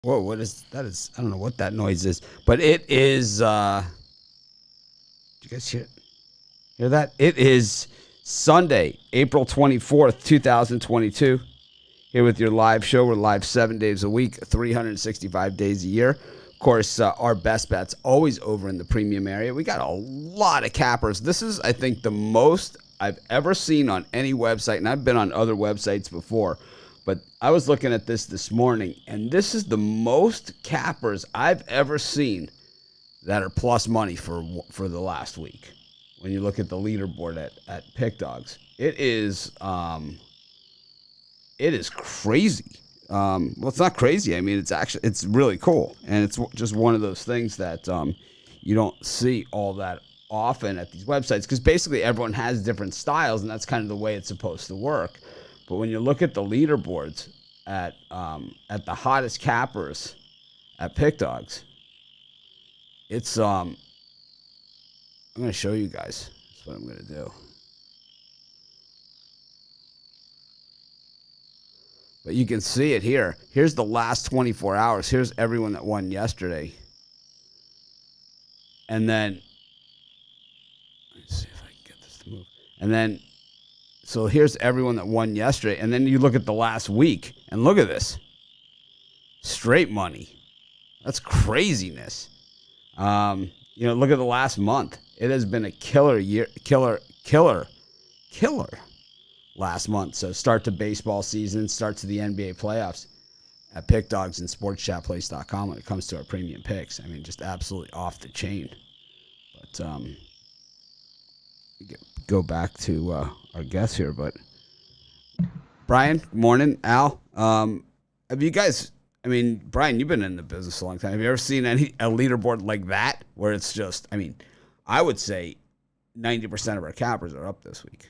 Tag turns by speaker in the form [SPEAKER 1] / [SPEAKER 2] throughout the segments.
[SPEAKER 1] Whoa, what is that? I don't know what that noise is, but it is. Did you guys hear that? It is Sunday, April 24th, 2022. Here with your live show. We're live 7 days a week, 365 days a year. Of course, our best bet's always over in the premium area. We got a lot of cappers. This is, I think, the most I've ever seen on any website, and I've been on other websites before. But I was looking at this morning, and this is the most cappers I've ever seen that are plus money for the last week. When you look at the leaderboard at Pick Dogs, it is crazy. Well, it's not crazy. I mean, it's really cool, and it's just one of those things that you don't see all that often at these websites because basically everyone has different styles, and that's kind of the way it's supposed to work. But when you look at the leaderboards at the hottest cappers at Pick Dogs, it's I'm going to show you guys. That's what I'm going to do. But you can see it here. Here's the last 24 hours. Here's everyone that won yesterday. And then, let's see if I can get this to move. And then, so here's everyone that won yesterday. And then you look at the last week, and look at this. Straight money. That's craziness. Look at the last month. It has been a killer year, killer last month. So start to baseball season, start to the NBA playoffs at Pick Dogs and SportsChatPlace.com when it comes to our premium picks. I mean, just absolutely off the chain. But go back to our guests here. But Brian, good morning. Al, have you guys? I mean, Brian, you've been in the business a long time. Have you ever seen a leaderboard like that where it's just? I mean, I would say 90% of our cappers are up this week.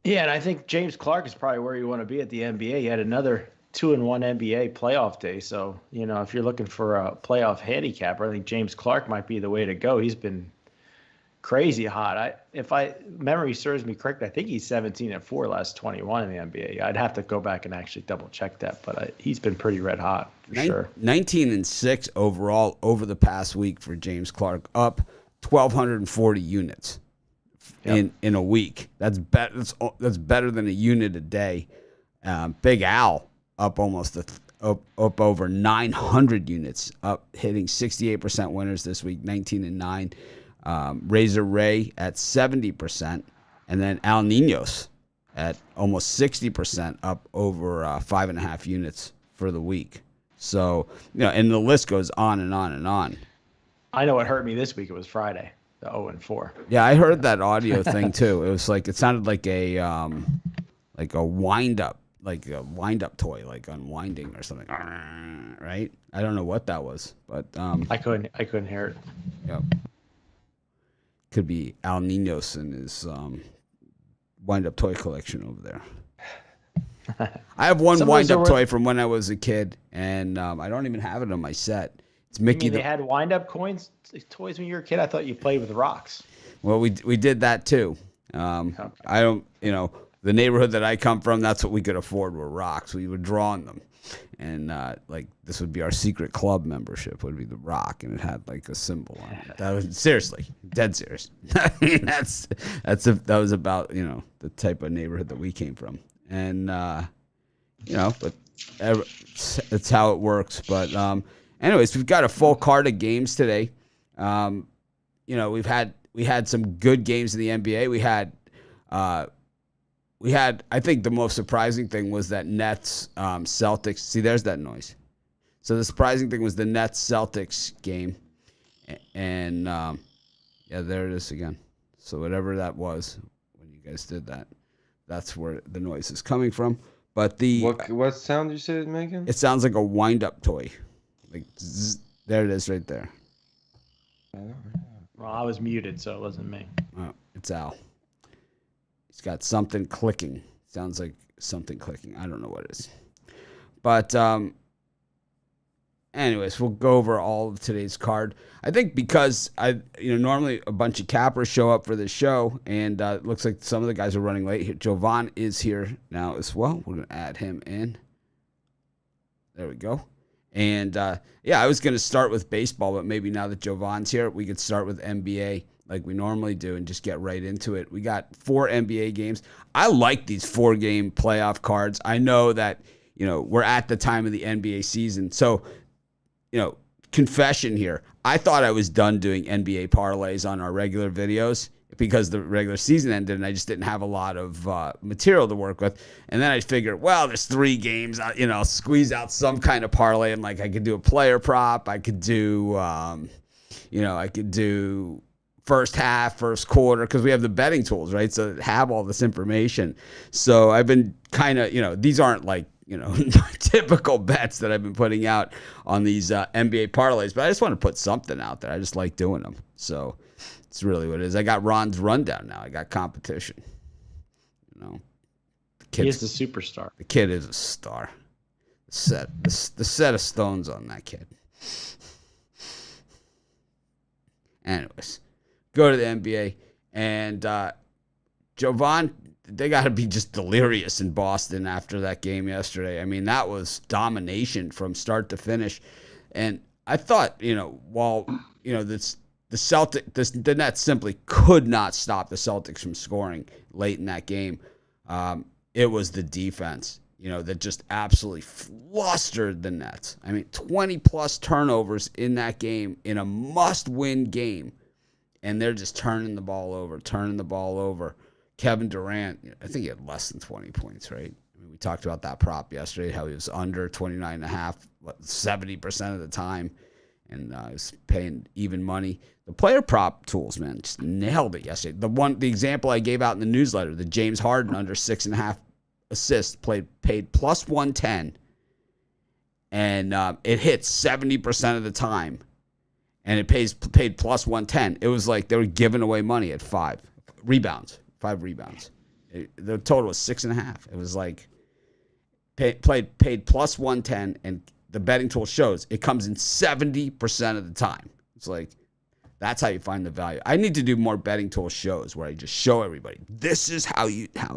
[SPEAKER 2] Yeah, and I think James Clark is probably where you want to be at the NBA. He had another 2-1 NBA playoff day. So, if you're looking for a playoff handicapper, I think James Clark might be the way to go. He's been crazy hot. If memory serves me correct, I think he's 17-4 last 21 in the NBA. I'd have to go back and actually double check that, but he's been pretty red hot for sure.
[SPEAKER 1] 19-6 overall over the past week for James Clark, up 1,240 units. In a week. That's better than a unit a day. Big Al up almost up over 900 units, up hitting 68% winners this week, 19-9. Razor Ray at 70%, and then Al Ninos at almost 60%, up over 5.5 units for the week. So and the list goes on and on and on.
[SPEAKER 2] I know what hurt me this week. It was Friday. The 0-4.
[SPEAKER 1] Yeah, I heard that audio thing too. It was like it sounded like a wind up toy, like unwinding or something. Right? I don't know what that was, but
[SPEAKER 2] I couldn't hear it.
[SPEAKER 1] Yep. Could be Al Ninos and his wind up toy collection over there. I have one wind up toy from when I was a kid, and I don't even have it on my set. It's Mickey.
[SPEAKER 2] They had wind-up toys when you were a kid? I thought you played with rocks.
[SPEAKER 1] Well, we did that too. Okay. I don't, the neighborhood that I come from, that's what we could afford were rocks. We would draw on them, and this would be our secret club membership. Would be the rock, and it had like a symbol on it. That was seriously, dead serious. I mean, that was about the type of neighborhood that we came from, and but it's how it works. But anyways, we've got a full card of games today. We had some good games in the NBA. We had I think the most surprising thing was that Nets Celtics. See, there's that noise. So the surprising thing was the Nets Celtics game, and there it is again. So whatever that was when you guys did that, that's where the noise is coming from. But
[SPEAKER 3] what sound you said it's making?
[SPEAKER 1] It sounds like a wind-up toy. Like zzz, there it is right there.
[SPEAKER 2] Well, I was muted, so it wasn't me.
[SPEAKER 1] Oh, it's Al. He's got something clicking. Sounds like something clicking. I don't know what it is. But anyways, we'll go over all of today's card. I think because normally a bunch of cappers show up for this show, and it looks like some of the guys are running late here. Jovan is here now as well. We're going to add him in. There we go. And, I was going to start with baseball, but maybe now that Jovan's here, we could start with NBA like we normally do and just get right into it. We got 4 NBA games. I like these 4-game playoff cards. I know that, we're at the time of the NBA season. So, confession here. I thought I was done doing NBA parlays on our regular videos because the regular season ended and I just didn't have a lot of material to work with. And then I figured, well, there's 3 games, I'll squeeze out some kind of parlay. And like, I could do a player prop. I could do, I could do first half, first quarter, because we have the betting tools, right? So have all this information. So I've been kind of, these aren't like, typical bets that I've been putting out on these NBA parlays, but I just want to put something out there. I just like doing them. So it's really what it is. I got Ron's rundown now. I got competition. The
[SPEAKER 2] He's the superstar.
[SPEAKER 1] The kid is a star. The set of stones on that kid. Anyways, go to the NBA and Jovan. They got to be just delirious in Boston after that game yesterday. I mean, that was domination from start to finish. And I thought, while, the Nets simply could not stop the Celtics from scoring late in that game. It was the defense, that just absolutely flustered the Nets. I mean, 20-plus turnovers in that game in a must-win game. And they're just turning the ball over. Kevin Durant, I think he had less than 20 points, right? I mean, we talked about that prop yesterday, how he was under 29.5, 70% of the time, and he was paying even money. The player prop tools, man, just nailed it yesterday. The example I gave out in the newsletter, the James Harden under 6.5 assists, paid plus 110, and it hit 70% of the time, and it paid plus 110. It was like they were giving away money at 5 rebounds. The total was 6.5. It was like paid plus 110, and the betting tool shows it comes in 70% of the time. It's like, that's how you find the value. I need to do more betting tool shows where I just show everybody, this is how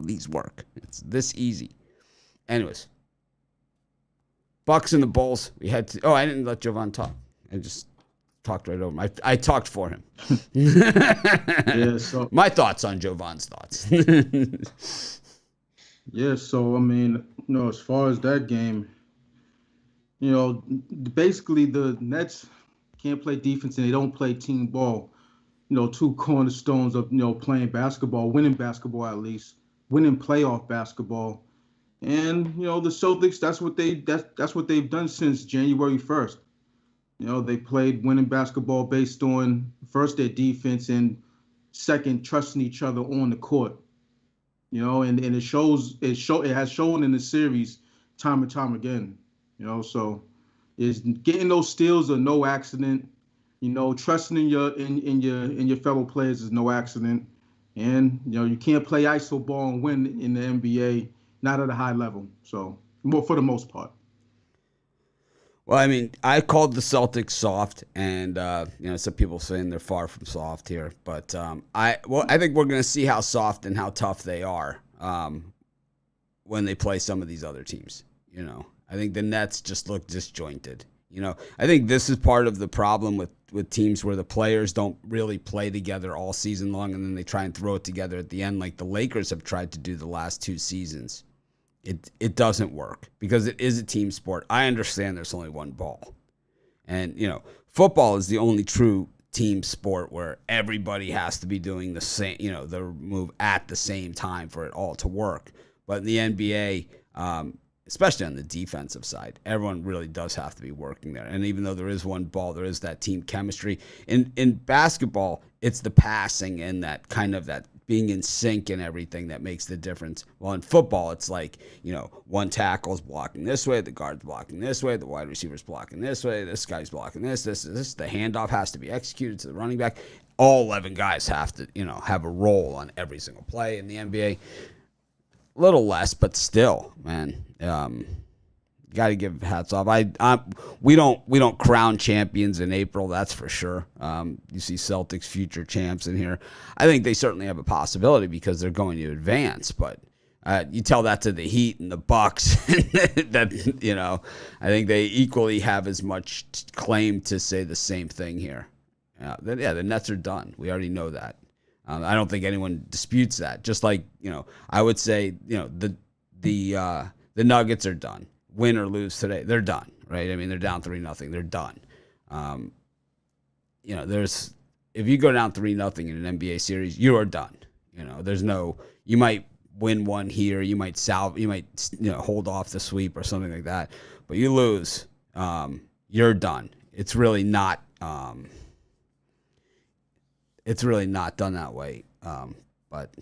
[SPEAKER 1] these work. It's this easy. Anyways, Bucks and the Bulls. I didn't let Jovan talk. I just talked right over him. I talked for him.
[SPEAKER 4] Yeah, so
[SPEAKER 1] my thoughts on Jovan's thoughts.
[SPEAKER 4] yeah, so I mean, as far as that game, basically the Nets can't play defense and they don't play team ball. 2 cornerstones of playing basketball, winning basketball at least, winning playoff basketball. And the Celtics, that's what they've done since January 1st. They played winning basketball based on first their defense and second trusting each other on the court. And it has shown in the series time and time again. So is getting those steals are no accident. Trusting in your fellow players is no accident. And you can't play iso ball and win in the NBA, not at a high level. So for the most part.
[SPEAKER 1] Well, I mean, I called the Celtics soft, and some people saying they're far from soft here, but I think we're going to see how soft and how tough they are when they play some of these other teams. I think the Nets just look disjointed. I think this is part of the problem with teams where the players don't really play together all season long, and then they try and throw it together at the end, like the Lakers have tried to do the last 2 seasons. It doesn't work because it is a team sport. I understand there's only one ball. And, football is the only true team sport where everybody has to be doing the same, the move at the same time for it all to work. But in the NBA, especially on the defensive side, everyone really does have to be working there. And even though there is one ball, there is that team chemistry. In basketball, it's the passing and that kind of that being in sync and everything that makes the difference. Well, in football, it's like, one tackle's blocking this way, the guard's blocking this way, the wide receiver's blocking this way, this guy's blocking this. The handoff has to be executed to the running back. All 11 guys have to, have a role on every single play. In the NBA, a little less, but still, man, got to give hats off. We don't crown champions in April, that's for sure. You see Celtics future champs in here. I think they certainly have a possibility because they're going to advance, but You tell that to the Heat and the Bucks. That, you know, I think they equally have as much claim to say the same thing here. The Nets are done. We already know that. I don't think anyone disputes that. Just like, you know, I would say, you know, the Nuggets are done. Win or lose today, they're done, right? I mean, they're down 3-0. They're done. You know, if you go down 3-0 in an NBA series, you are done. You know, there's no, you might win one here, you might hold off the sweep or something like that, but you lose, you're done. It's really not done that way. But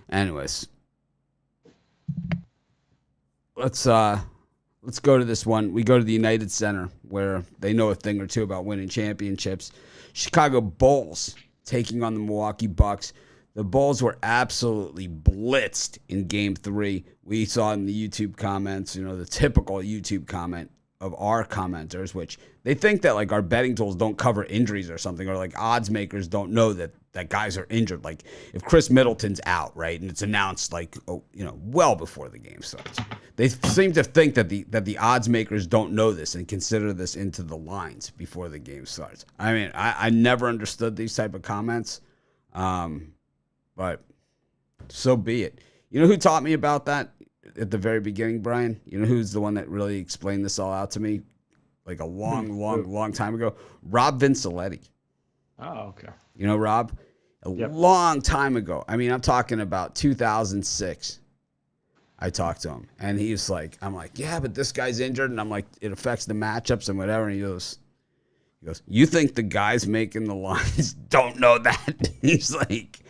[SPEAKER 1] anyways, let's go to this one. We go to the United Center, where they know a thing or two about winning championships. Chicago Bulls taking on the Milwaukee Bucks. The Bulls were absolutely blitzed in Game 3. We saw in the YouTube comments, you know, the typical YouTube comment of our commenters, which they think that, like, our betting tools don't cover injuries or something, or, like, odds makers don't know that guys are injured. Like, if Chris Middleton's out, right, and it's announced, like, well before the game starts, they seem to think that the odds makers don't know this and consider this into the lines before the game starts. I mean, I never understood these type of comments. But so be it. You know who taught me about that at the very beginning, Brian? You know who's the one that really explained this all out to me, like a long time ago? Rob Vincelletti.
[SPEAKER 2] Oh, okay.
[SPEAKER 1] You know Rob? Long time ago. I mean, I'm talking about 2006. I talked to him, and he's like, I'm like, yeah, but this guy's injured, and I'm like, it affects the matchups and whatever. And he goes, you think the guys making the lines don't know that? He's like,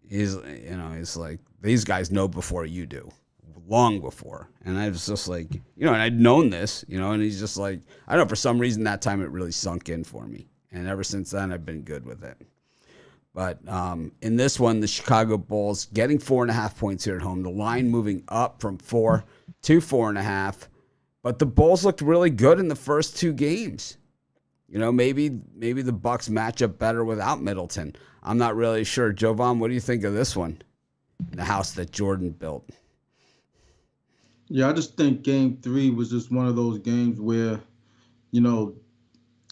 [SPEAKER 1] these guys know before you do, long before. And I was just like, and I'd known this, and he's just like, I don't know, for some reason that time it really sunk in for me. And ever since then, I've been good with it. But in this one, the Chicago Bulls getting 4.5 points here at home. The line moving up from 4 to 4.5. But the Bulls looked really good in the first two games. Maybe the Bucks match up better without Middleton. I'm not really sure. Jovan, what do you think of this one? The house that Jordan built.
[SPEAKER 4] Yeah, I just think Game 3 was just one of those games where,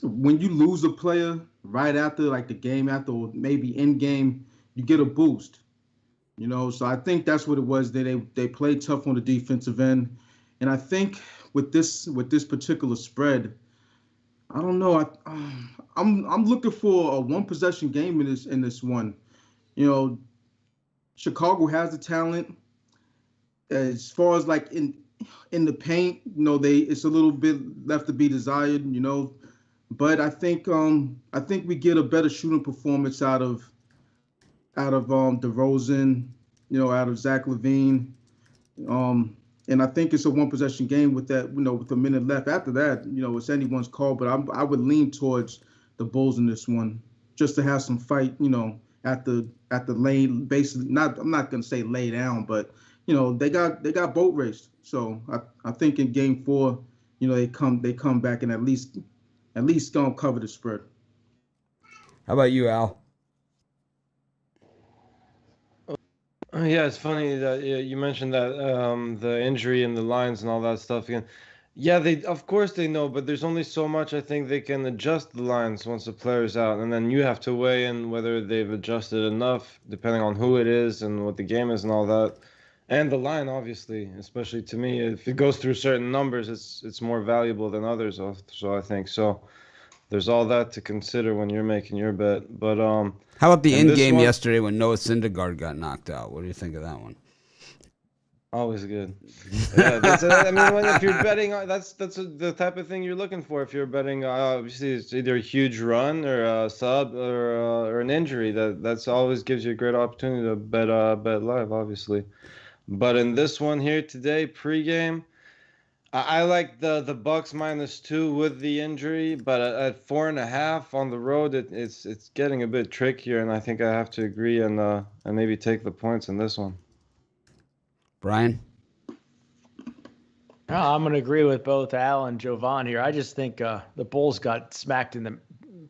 [SPEAKER 4] when you lose a player right after, like the game after, or maybe in game, you get a boost. So I think that's what it was. They played tough on the defensive end, and I think with this particular spread, I don't know. I'm looking for a one possession game in this one. Chicago has the talent. As far as like in the paint, it's a little bit left to be desired. But I think we get a better shooting performance out of DeRozan, out of Zach LaVine. And I think it's a one possession game with that, with a minute left. After that, it's anyone's call, but I would lean towards the Bulls in this one, just to have some fight, at the lane. Basically, I'm not gonna say lay down, but they got boat raced. So I think in Game 4, they come back and at least gonna cover the spread.
[SPEAKER 1] How about you, Al?
[SPEAKER 3] Yeah, it's funny that you mentioned that the injury and the lines and all that stuff again. Yeah, of course they know, but there's only so much I think they can adjust the lines once the player's out, and then you have to weigh in whether they've adjusted enough, depending on who it is and what the game is and all that, and the line obviously, especially to me, if it goes through certain numbers, it's more valuable than others. So I think so. There's all that to consider when you're making your bet, but
[SPEAKER 1] How about the end game yesterday when Noah Syndergaard got knocked out? What do you think of that one?
[SPEAKER 3] Always good. Yeah, if you're betting, that's the type of thing you're looking for. If you're betting, obviously it's either a huge run or a sub or an injury. That's always gives you a great opportunity to bet live, obviously. But in this one here today, pregame, I like the Bucks -2 with the injury, but at 4.5 on the road, it's getting a bit trickier, and I think I have to agree and maybe take the points in this one.
[SPEAKER 1] Brian?
[SPEAKER 2] I'm going to agree with both Al and Jovan here. I just think the Bulls got smacked in the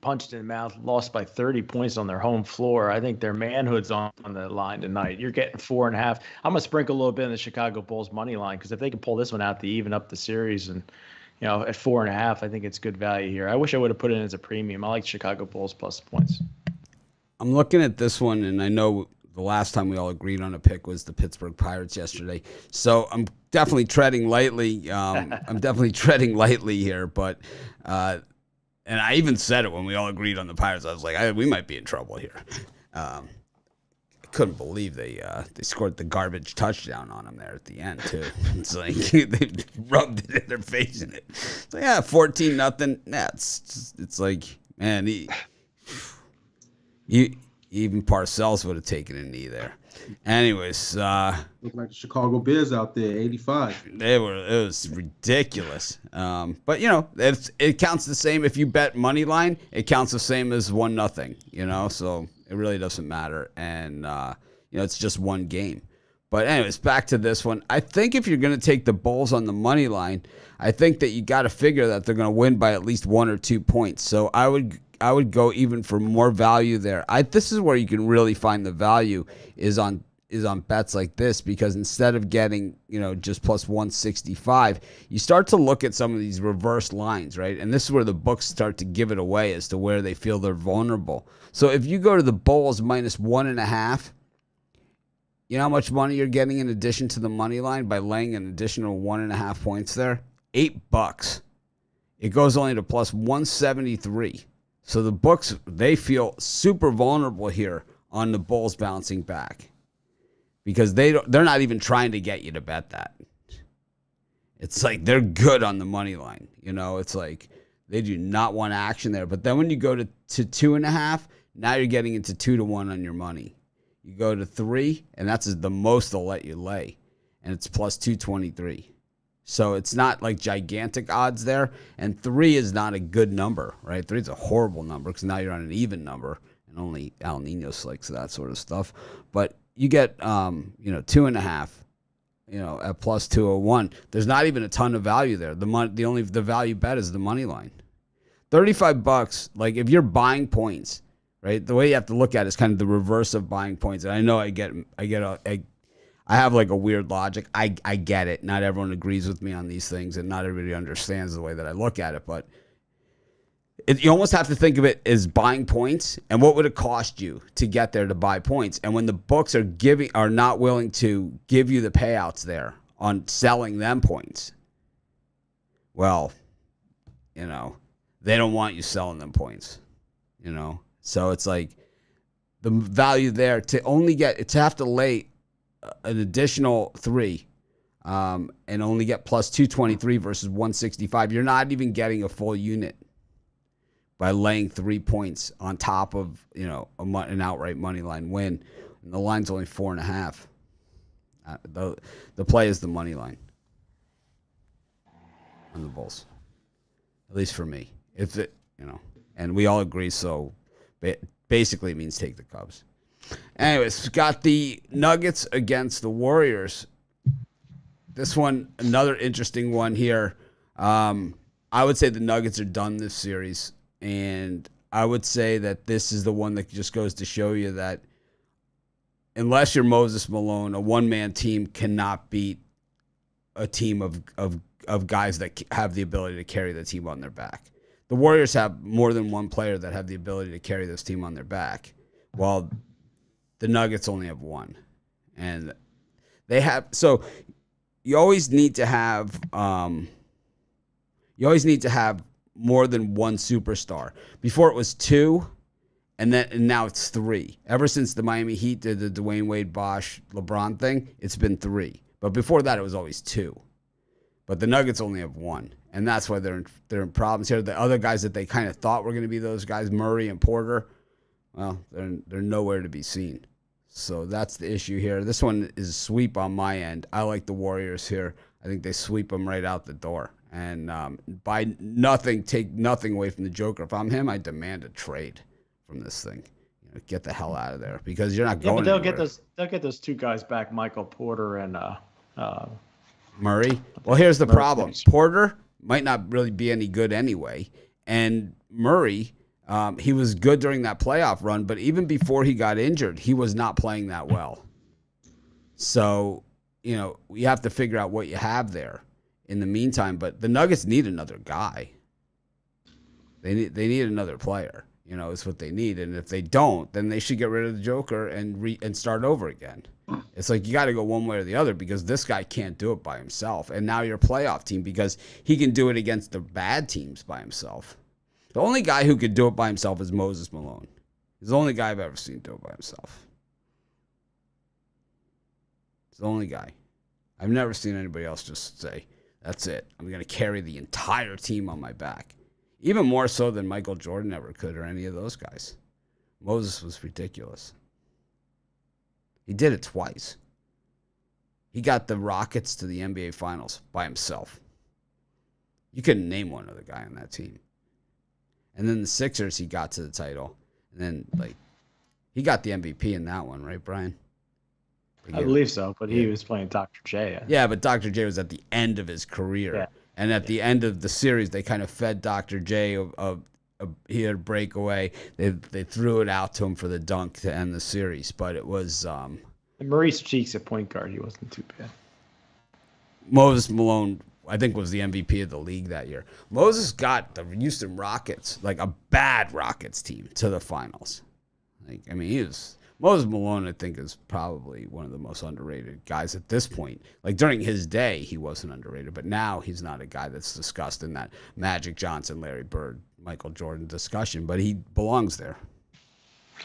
[SPEAKER 2] punched in the mouth, lost by 30 points on their home floor. I think their manhood's on the line tonight. You're getting 4.5. I'm gonna sprinkle a little bit in the Chicago Bulls money line because if they can pull this one out to even up the series, and at 4.5, I think it's good value here. I wish I would have put it in as a premium. I like Chicago Bulls plus the points.
[SPEAKER 1] I'm looking at this one, and I know the last time we all agreed on a pick was the Pittsburgh Pirates yesterday. So I'm definitely treading lightly. I'm definitely treading lightly here, but and I even said it when we all agreed on the Pirates. I was like, we might be in trouble here. I couldn't believe they scored the garbage touchdown on them there at the end too. It's like they rubbed it in their face in it. It's like 14-0. Yeah, it's like, man, even Parcells would have taken a knee there. Anyways,
[SPEAKER 4] look like the Chicago Bears out there, 85.
[SPEAKER 1] It was ridiculous. But it counts the same if you bet money line. It counts the same as 1-0. So it really doesn't matter, and it's just one game. But anyways, back to this one. I think if you're going to take the Bulls on the money line, I think that you got to figure that they're going to win by at least 1 or 2 points. So I would go even for more value there. This is where you can really find the value is on bets like this, because instead of getting just plus 165, you start to look at some of these reverse lines, right? And this is where the books start to give it away as to where they feel they're vulnerable. So if you go to the Bulls minus 1.5, you know how much money you're getting in addition to the money line by laying an additional 1.5 points there? $8. It goes only to plus 173. So the books, they feel super vulnerable here on the Bulls bouncing back, because they're not even trying to get you to bet that. It's like they're good on the money line. It's like they do not want action there. But then when you go to 2.5, now you're getting into 2-1 on your money. You go to 3, and that's the most they'll let you lay, and it's plus 223. So it's not like gigantic odds there, and 3 is not a good number, right? 3 is a horrible number because now you're on an even number, and only Al Nino likes that sort of stuff. But you get 2.5, at plus 201. There's not even a ton of value there. The value bet is the money line. $35. Like if you're buying points, right? The way you have to look at it is kind of the reverse of buying points. And I know I have like a weird logic. I get it. Not everyone agrees with me on these things, and not everybody understands the way that I look at it. But you almost have to think of it as buying points, and what would it cost you to get there to buy points? And when the books are not willing to give you the payouts there on selling them points, well, they don't want you selling them points. So it's like the value there to have to lay an additional 3 and only get plus 223 versus 165. You're not even getting a full unit by laying 3 points on top of an outright money line win, and the line's only 4.5. The play is the money line on the Bulls, at least for me. If it and we all agree, so basically it means take the Cubs. Anyways, got the Nuggets against the Warriors. This one, another interesting one here. I would say the Nuggets are done this series, and I would say that this is the one that just goes to show you that unless you're Moses Malone, a one-man team cannot beat a team of guys that have the ability to carry the team on their back. The Warriors have more than one player that have the ability to carry this team on their back, while the Nuggets only have one. And they have, so you always need to have more than one superstar. Before it was 2, and now it's 3. Ever since the Miami Heat did the Dwayne Wade, Bosh, LeBron thing, it's been 3. But before that, it was always 2. But the Nuggets only have 1, and that's why they're in problems here. The other guys that they kind of thought were going to be those guys, Murray and Porter, well, they're nowhere to be seen. So that's the issue here. This one is a sweep on my end. I like the Warriors here. I think they sweep them right out the door. And take nothing away from the Joker. If I'm him, I demand a trade from this thing. Get the hell out of there, because you're not going
[SPEAKER 2] but they'll
[SPEAKER 1] anywhere.
[SPEAKER 2] get those 2 guys back, Michael Porter and
[SPEAKER 1] Murray. Well, here's the problem. Porter might not really be any good anyway, and Murray, He was good during that playoff run, but even before he got injured, he was not playing that well. So, you have to figure out what you have there in the meantime. But the Nuggets need another guy. They need another player. Is what they need. And if they don't, then they should get rid of the Joker and start over again. It's like you got to go one way or the other because this guy can't do it by himself. And now you're a playoff team because he can do it against the bad teams by himself. The only guy who could do it by himself is Moses Malone. He's the only guy I've ever seen do it by himself. He's the only guy. I've never seen anybody else just say, that's it. I'm going to carry the entire team on my back. Even more so than Michael Jordan ever could or any of those guys. Moses was ridiculous. He did it twice. He got the Rockets to the NBA Finals by himself. You couldn't name one other guy on that team. And then the Sixers, he got to the title. And then, he got the MVP in that one, right, Brian?
[SPEAKER 2] I believe so, but he was playing Dr. J.
[SPEAKER 1] Yeah, but Dr. J was at the end of his career.
[SPEAKER 2] Yeah.
[SPEAKER 1] And at the end of the series, they kind of fed Dr. J he had a breakaway. They threw it out to him for the dunk to end the series. But it was
[SPEAKER 2] And Maurice Cheeks at point guard. He wasn't too bad.
[SPEAKER 1] Moses Malone, I think, was the MVP of the league that year. Moses got the Houston Rockets, a bad Rockets team, to the finals. Moses Malone, I think, is probably one of the most underrated guys at this point. During his day, he wasn't underrated, but now he's not a guy that's discussed in that Magic Johnson, Larry Bird, Michael Jordan discussion, but he belongs there.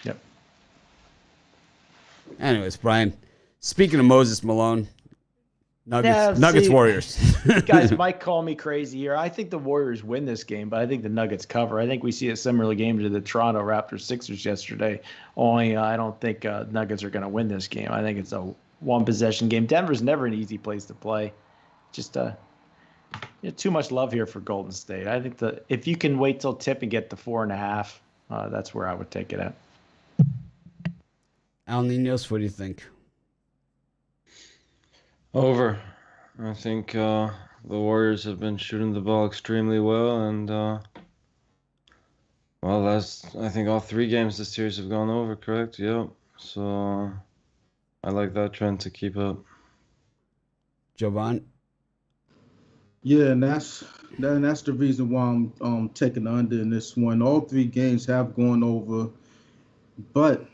[SPEAKER 2] Yep.
[SPEAKER 1] Anyways, Brian, speaking of Moses Malone, Nuggets Warriors.
[SPEAKER 2] You guys might call me crazy here. I think the Warriors win this game, but I think the Nuggets cover. I think we see a similar game to the Toronto Raptors Sixers yesterday. Only I don't think Nuggets are going to win this game. I think it's a one-possession game. Denver's never an easy place to play. Just too much love here for Golden State. I think if you can wait till tip and get the 4.5, that's where I would take it at.
[SPEAKER 1] Al Ninos, what do you think?
[SPEAKER 3] Over. I think the Warriors have been shooting the ball extremely well, and I think all 3 games this series have gone over, correct? Yep. So I like that trend to keep up.
[SPEAKER 1] Jovan?
[SPEAKER 4] Yeah, and that's the reason why I'm taking the under in this one. All 3 games have gone over, but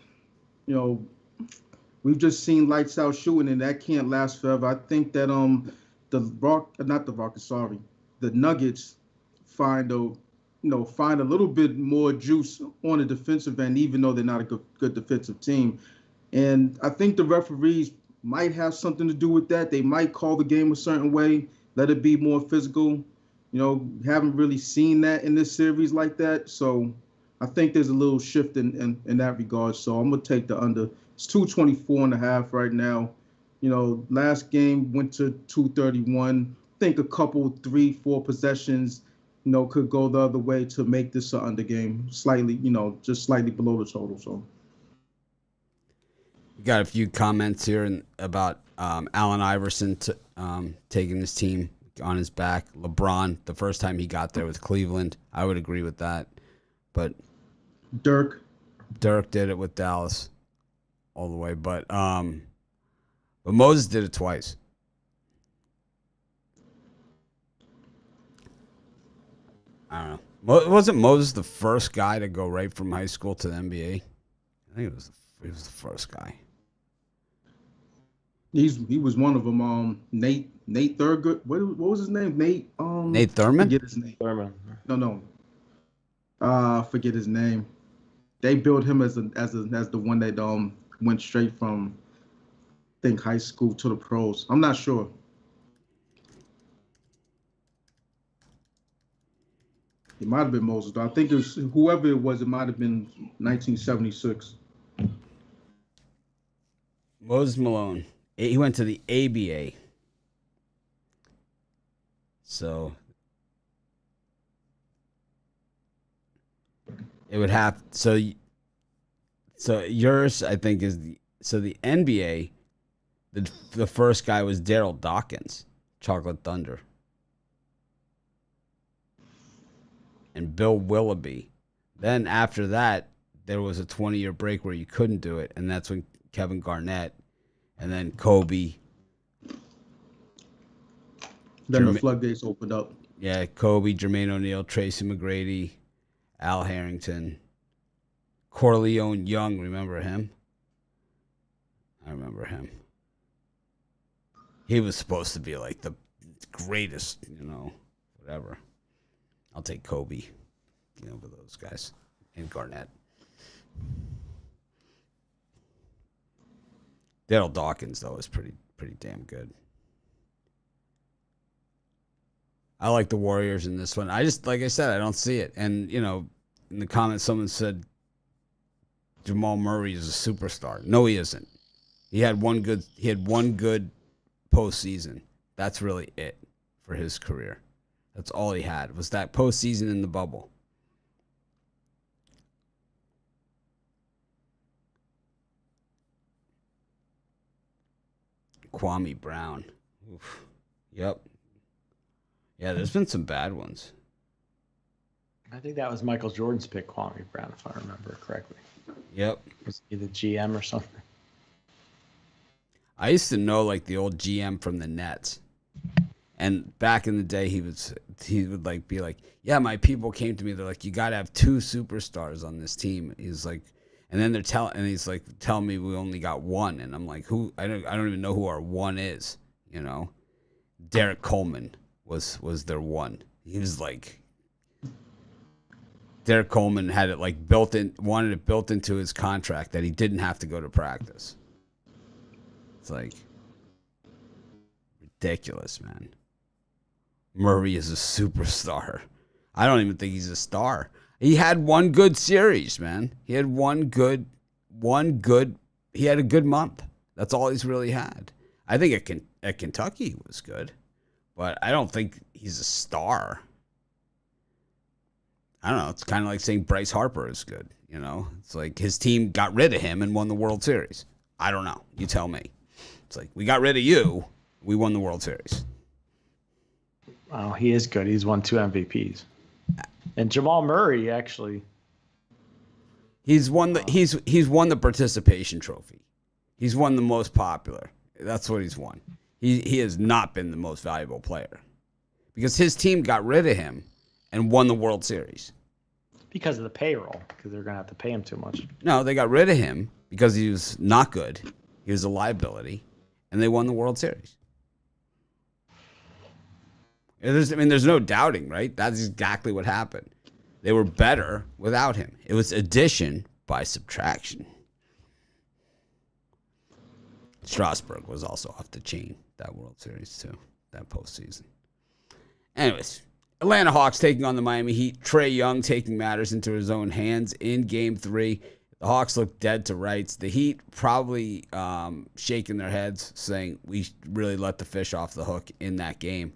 [SPEAKER 4] we've just seen lights out shooting, and that can't last forever. I think that the Nuggets find a little bit more juice on the defensive end, even though they're not a good defensive team. And I think the referees might have something to do with that. They might call the game a certain way, let it be more physical. Haven't really seen that in this series like that. So I think there's a little shift in that regard. So I'm going to take the under. It's 224.5 right now. Last game went to 231. I think a couple, 3-4 possessions, could go the other way to make this an under game. Slightly, just slightly below the total. So
[SPEAKER 1] we got a few comments here about Allen Iverson taking his team on his back. LeBron, the first time he got there with Cleveland, I would agree with that. But
[SPEAKER 4] Dirk
[SPEAKER 1] did it with Dallas all the way, but Moses did it twice. I don't know. Wasn't Moses the first guy to go right from high school to the NBA? I think he was the first guy.
[SPEAKER 4] He was one of them. Nate Thurgood. What was his name?
[SPEAKER 1] Nate Thurman?
[SPEAKER 4] Forget his name.
[SPEAKER 3] Thurman.
[SPEAKER 4] No. Forget his name. They built him as the one that went straight from, I think, high school to the pros. I'm not sure. It might have been Moses, though. I think it was whoever it was. It might have been 1976.
[SPEAKER 1] Moses Malone. He went to the ABA. So it would have so yours, I think, is the NBA. The first guy was Daryl Dawkins, Chocolate Thunder, and Bill Willoughby. Then after that, there was a 20-year break where you couldn't do it, and that's when Kevin Garnett, and then Kobe.
[SPEAKER 4] Then the floodgates opened up.
[SPEAKER 1] Yeah, Kobe, Jermaine O'Neal, Tracy McGrady, Al Harrington, Corleone Young. Remember him? I remember him. He was supposed to be like the greatest, whatever. I'll take Kobe, over those guys, and Garnett. Daryl Dawkins, though, is pretty damn good. I like the Warriors in this one. Like I said, I don't see it. And, in the comments, someone said Jamal Murray is a superstar. No, he isn't. He had one good postseason. That's really it for his career. That's all he had was that postseason in the bubble. Kwame Brown. Oof. Yep. Yeah, there's been some bad ones.
[SPEAKER 2] I think that was Michael Jordan's pick, Kwame Brown, if I remember correctly.
[SPEAKER 1] Yep.
[SPEAKER 2] Was he the GM or something?
[SPEAKER 1] I used to know like the old GM from the Nets. And back in the day he would like be like, yeah, my people came to me, they're like, you gotta have 2 superstars on this team. He's like, and then he's like telling me we only got 1, and I'm like, who? I don't even know who our 1 is, Derek Coleman was their 1. He was like, Derek Coleman had it like wanted it built into his contract that he didn't have to go to practice. It's like ridiculous, man. Murray is a superstar. I don't even think he's a star. He had one good series, man. He had he had a good month. That's all he's really had. I think at Kentucky he was good, but I don't think he's a star. I don't know. It's kind of like saying Bryce Harper is good. It's like his team got rid of him and won the World Series. I don't know. You tell me. It's like, we got rid of you. We won the World Series.
[SPEAKER 2] Oh, he is good. He's won 2 MVPs. And Jamal Murray, actually.
[SPEAKER 1] He's won the participation trophy. He's won the most popular. That's what he's won. He has not been the most valuable player. Because his team got rid of him and won the World Series.
[SPEAKER 2] Because of the payroll, because they're going to have to pay him too much.
[SPEAKER 1] No, they got rid of him because he was not good. He was a liability, and they won the World Series. There's no doubting, right? That's exactly what happened. They were better without him. It was addition by subtraction. Strasburg was also off the chain that World Series too, that postseason. Anyways, Atlanta Hawks taking on the Miami Heat. Trae Young taking matters into his own hands in Game 3. The Hawks look dead to rights. The Heat probably shaking their heads, saying we really let the fish off the hook in that game.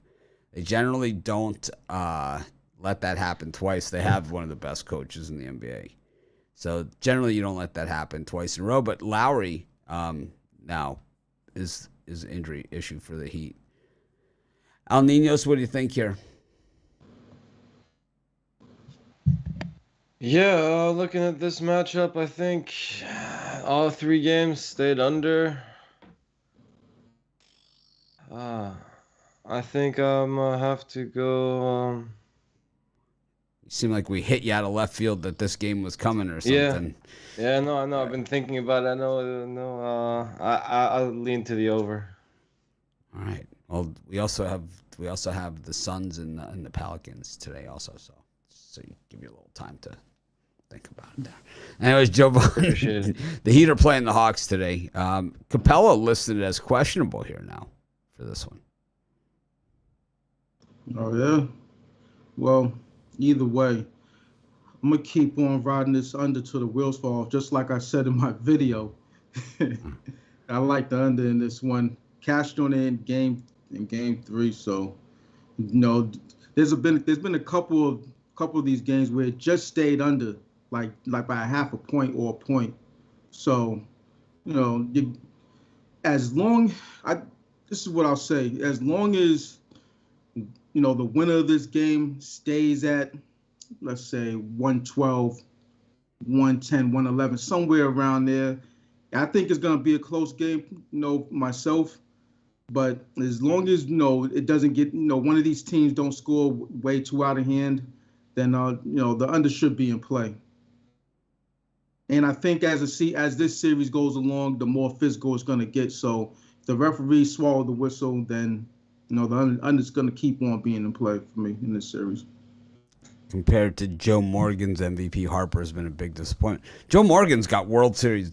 [SPEAKER 1] They generally don't let that happen twice. They have one of the best coaches in the NBA. So generally you don't let that happen twice in a row. But Lowry now is an injury issue for the Heat. Al Ninos, what do you think here?
[SPEAKER 3] Yeah, looking at this matchup, I think all 3 games stayed under. I think I'm gonna have to go.
[SPEAKER 1] You seem like we hit you out of left field that this game was coming or something.
[SPEAKER 3] Yeah, no, I know. I've been thinking about it. I know. I'll lean to the over.
[SPEAKER 1] All right. Well, we also have the Suns and the Pelicans today also, so you give you a little time to think about it there. Anyways, Joe Biden, the Heat are playing the Hawks today. Capella listed as questionable here now for this one.
[SPEAKER 4] Oh, yeah? Well, either way, I'm going to keep on riding this under till the wheels fall off, just like I said in my video. I like the under in this one. Cashed on it in game 3, so, there's been a couple of these games where it just stayed under, like by a half a point or a point. So, this is what I'll say. As long as, the winner of this game stays at, let's say, 112 110, 111, somewhere around there. I think it's going to be a close game, myself. But as long as, it doesn't get, one of these teams don't score way too out of hand, then, the under should be in play. And I think as this series goes along, the more physical it's going to get. So if the referees swallow the whistle, then, the under's going to keep on being in play for me in this series.
[SPEAKER 1] Compared to Joe Morgan's MVP, Harper has been a big disappointment. Joe Morgan's got World Series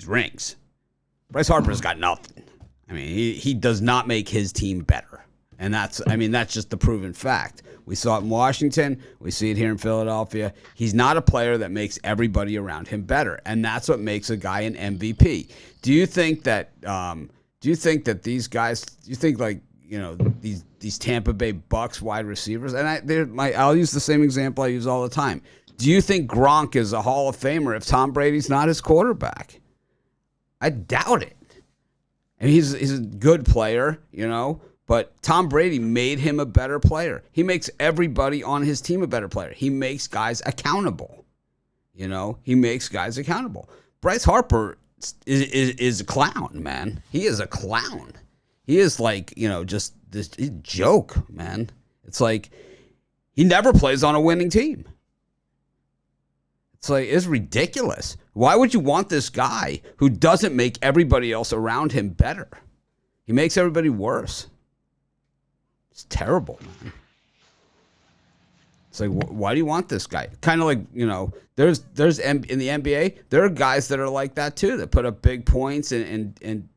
[SPEAKER 1] rings. Bryce Harper's got nothing. I mean, he does not make his team better. And that's just the proven fact. We saw it in Washington. We see it here in Philadelphia. He's not a player that makes everybody around him better. And that's what makes a guy an MVP. Do you think that these guys, these Tampa Bay Bucks wide receivers, and I'll use the same example I use all the time. Do you think Gronk is a Hall of Famer if Tom Brady's not his quarterback? I doubt it. I mean, he's a good player, but Tom Brady made him a better player. He makes everybody on his team a better player. He makes guys accountable. He makes guys accountable. Bryce Harper is a clown, man. He is a clown. He is like, just this joke, man. It's like he never plays on a winning team. It's ridiculous. Why would you want this guy who doesn't make everybody else around him better? He makes everybody worse. It's terrible, man. It's like, why do you want this guy? Kind of like, there's in the NBA, there are guys that are like that too, that put up big points and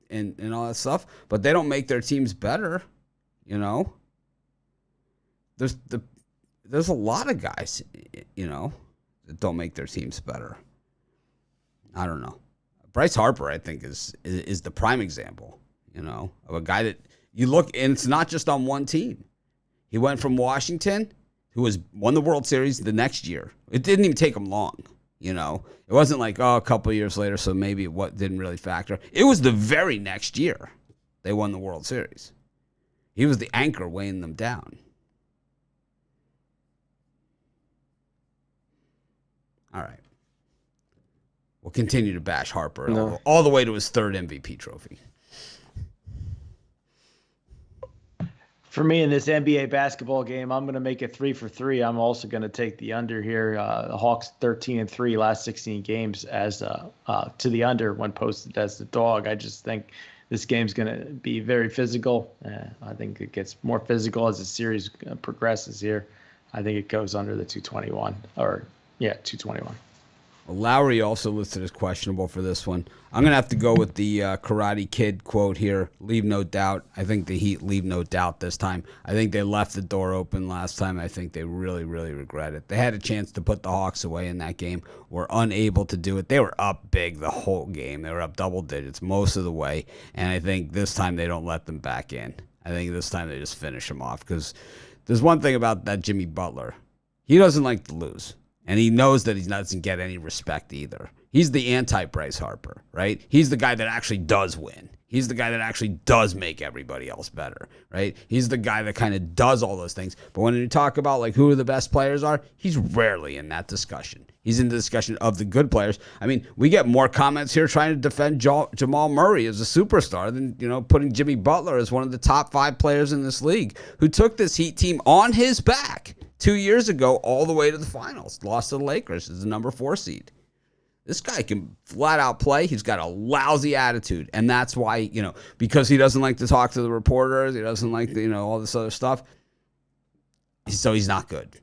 [SPEAKER 1] all that stuff, but they don't make their teams better. There's a lot of guys, that don't make their teams better. I don't know. Bryce Harper, I think, is the prime example, of a guy that you look, and it's not just on one team. He went from Washington, who won the World Series the next year. It didn't even take him long, It wasn't like, a couple of years later, so maybe what didn't really factor. It was the very next year they won the World Series. He was the anchor weighing them down. All right. We'll continue to bash Harper all the way to his third MVP trophy.
[SPEAKER 2] For me in this NBA basketball game, I'm going to make it 3 for 3. I'm also going to take the under here. The Hawks 13-3 last 16 games as to the under when posted as the dog. I just think this game's going to be very physical. I think it gets more physical as the series progresses here. I think it goes under the 221 221.
[SPEAKER 1] Well, Lowry also listed as questionable for this one. I'm going to have to go with the Karate Kid quote here. Leave no doubt. I think the Heat leave no doubt this time. I think they left the door open last time. I think they really, really regret it. They had a chance to put the Hawks away in that game. Were unable to do it. They were up big the whole game. They were up double digits most of the way. And I think this time they don't let them back in. I think this time they just finish them off. Because there's one thing about that Jimmy Butler. He doesn't like to lose. And he knows that he doesn't get any respect either. He's the anti-Bryce Harper, right? He's the guy that actually does win. He's the guy that actually does make everybody else better, right? He's the guy that kind of does all those things. But when you talk about like who the best players are, he's rarely in that discussion. He's in the discussion of the good players. I mean, we get more comments here trying to defend Jamal Murray as a superstar than, putting Jimmy Butler as one of the top 5 players in this league who took this Heat team on his back 2 years ago all the way to the finals. Lost to the Lakers as the number 4 seed. This guy can flat out play. He's got a lousy attitude. And that's why, because he doesn't like to talk to the reporters, he doesn't like, all this other stuff. So he's not good.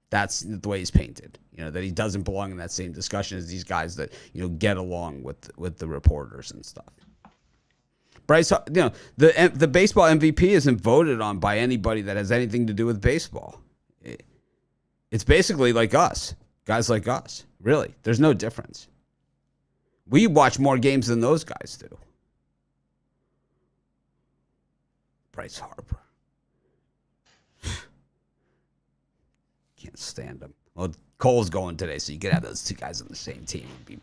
[SPEAKER 1] That's the way he's painted. That he doesn't belong in that same discussion as these guys that, get along with the reporters and stuff. Bryce, the baseball MVP isn't voted on by anybody that has anything to do with baseball. It's basically like us, guys like us. Really, there's no difference. We watch more games than those guys do. Bryce Harper. Can't stand him. Well, Cole's going today, so you could have those two guys on the same team. It'd be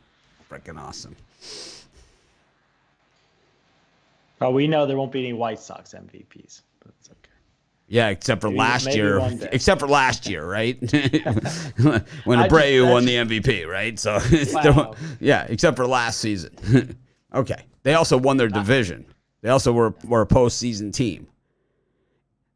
[SPEAKER 1] freaking awesome.
[SPEAKER 2] Oh, we know there won't be any White Sox MVPs, but it's okay.
[SPEAKER 1] Yeah, except for last
[SPEAKER 2] maybe
[SPEAKER 1] year.
[SPEAKER 2] one day.
[SPEAKER 1] Except for last year, right? When
[SPEAKER 2] I
[SPEAKER 1] Abreu won
[SPEAKER 2] just-
[SPEAKER 1] the MVP, right? So,
[SPEAKER 2] Wow.
[SPEAKER 1] yeah, except for last season. Okay. They also won their division. They also were a postseason team.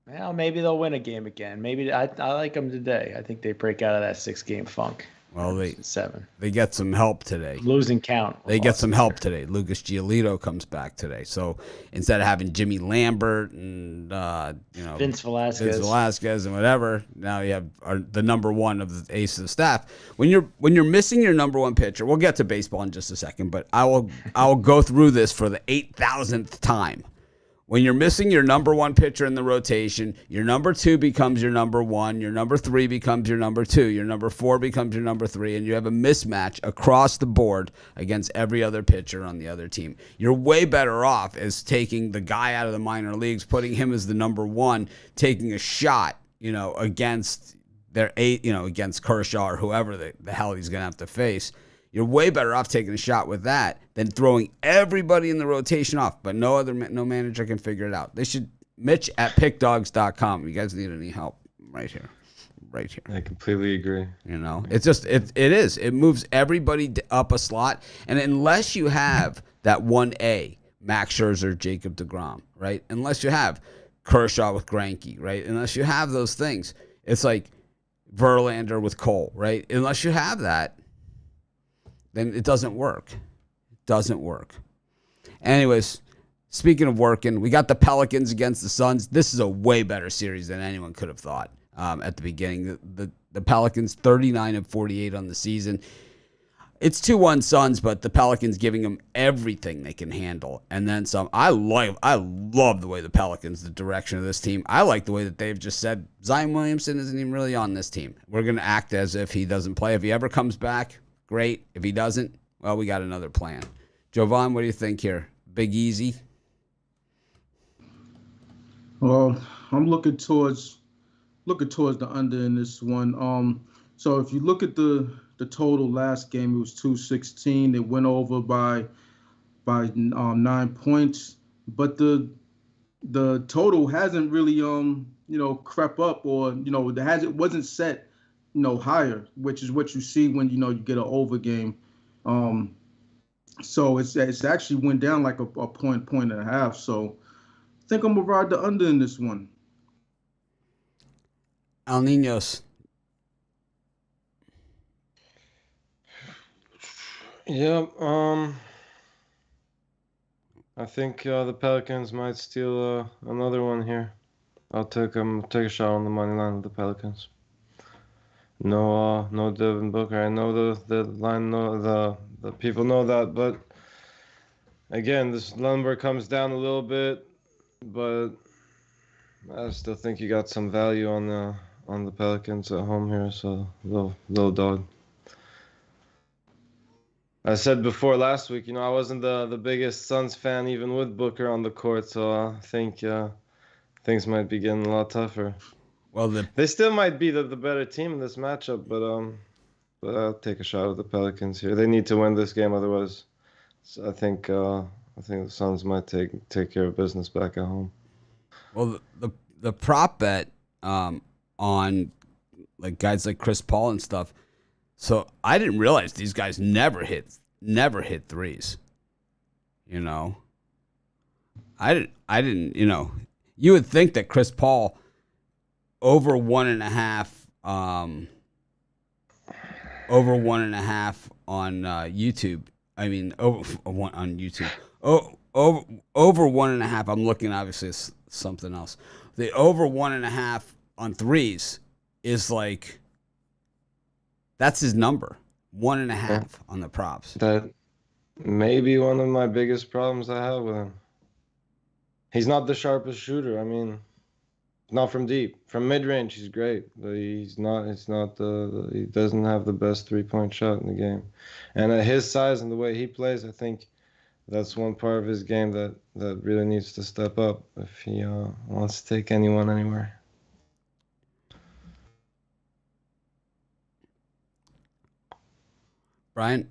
[SPEAKER 2] Well, maybe they'll win a game again. Maybe I like them today. I think they break out of that 6-game funk.
[SPEAKER 1] Well, they
[SPEAKER 2] 7
[SPEAKER 1] get some help today.
[SPEAKER 2] losing count.
[SPEAKER 1] They get some help today. Lucas Giolito comes back today. So instead of having Jimmy Lambert and
[SPEAKER 2] Vince Velasquez
[SPEAKER 1] and whatever, now you have the number one of the ace of the staff. When you're missing your number one pitcher, we'll get to baseball in just a second, but I will go through this for the 8,000th time. When you're missing your number one pitcher in the rotation, your number two becomes your number one, your number three becomes your number two, your number four becomes your number three, and you have a mismatch across the board against every other pitcher on the other team. You're way better off as taking the guy out of the minor leagues, putting him as the number one, taking a shot, against against Kershaw or whoever the hell he's going to have to face. You're way better off taking a shot with that than throwing everybody in the rotation off. But no manager can figure it out. They should Mitch at pickdogs.com. You guys need any help? Right here.
[SPEAKER 3] I completely agree.
[SPEAKER 1] It's just it is. It moves everybody up a slot, and unless you have that 1A, Max Scherzer, Jacob deGrom, right? Unless you have Kershaw with Greinke, right? Unless you have those things, it's like Verlander with Cole, right? Unless you have that, then it doesn't work. Anyways, speaking of working, we got the Pelicans against the Suns. This is a way better series than anyone could have thought at the beginning. The Pelicans 39-48 on the season. It's 2-1 Suns, but the Pelicans giving them everything they can handle, and then some. I love the way the Pelicans, the direction of this team. I like the way that they've just said Zion Williamson isn't even really on this team. We're going to act as if he doesn't play. If he ever comes back, great. If he doesn't, well, we got another plan. Jovan, what do you think here? Big Easy?
[SPEAKER 4] Well, I'm looking towards the under in this one. So if you look at the total last game, it was 216. They went over by 9 points, but the total hasn't really crept up, or it wasn't set higher, which is what you see when you get an over game. So it's actually went down like a point and a half. So I think I'm gonna ride the under in this one.
[SPEAKER 1] Al Niños.
[SPEAKER 3] Yeah, I think the Pelicans might steal another one here. I'll take a shot on the money line with the Pelicans. No Devin Booker. I know the line, the people know that, but again, this number comes down a little bit, but I still think you got some value on the Pelicans at home here, so little dog. I said before last week, I wasn't the biggest Suns fan even with Booker on the court, so I think things might be getting a lot tougher.
[SPEAKER 1] Well,
[SPEAKER 3] they still might be the better team in this matchup, but I'll take a shot at the Pelicans here. They need to win this game, otherwise, I think the Suns might take care of business back at home.
[SPEAKER 1] Well, the prop bet on like guys like Chris Paul and stuff. So I didn't realize these guys never hit threes. I didn't. You would think that Chris Paul over 1.5 on YouTube. I mean, over on YouTube. Over 1.5. I'm looking, obviously it's something else. The over 1.5 on threes is like, that's his number. 1.5 on the props.
[SPEAKER 3] That may be one of my biggest problems I have with him. He's not the sharpest shooter. I mean, not from deep. From mid-range, he's great, but he's not. It's not he doesn't have the best three-point shot in the game. And at his size and the way he plays, I think that's one part of his game that really needs to step up if he wants to take anyone anywhere.
[SPEAKER 1] Brian?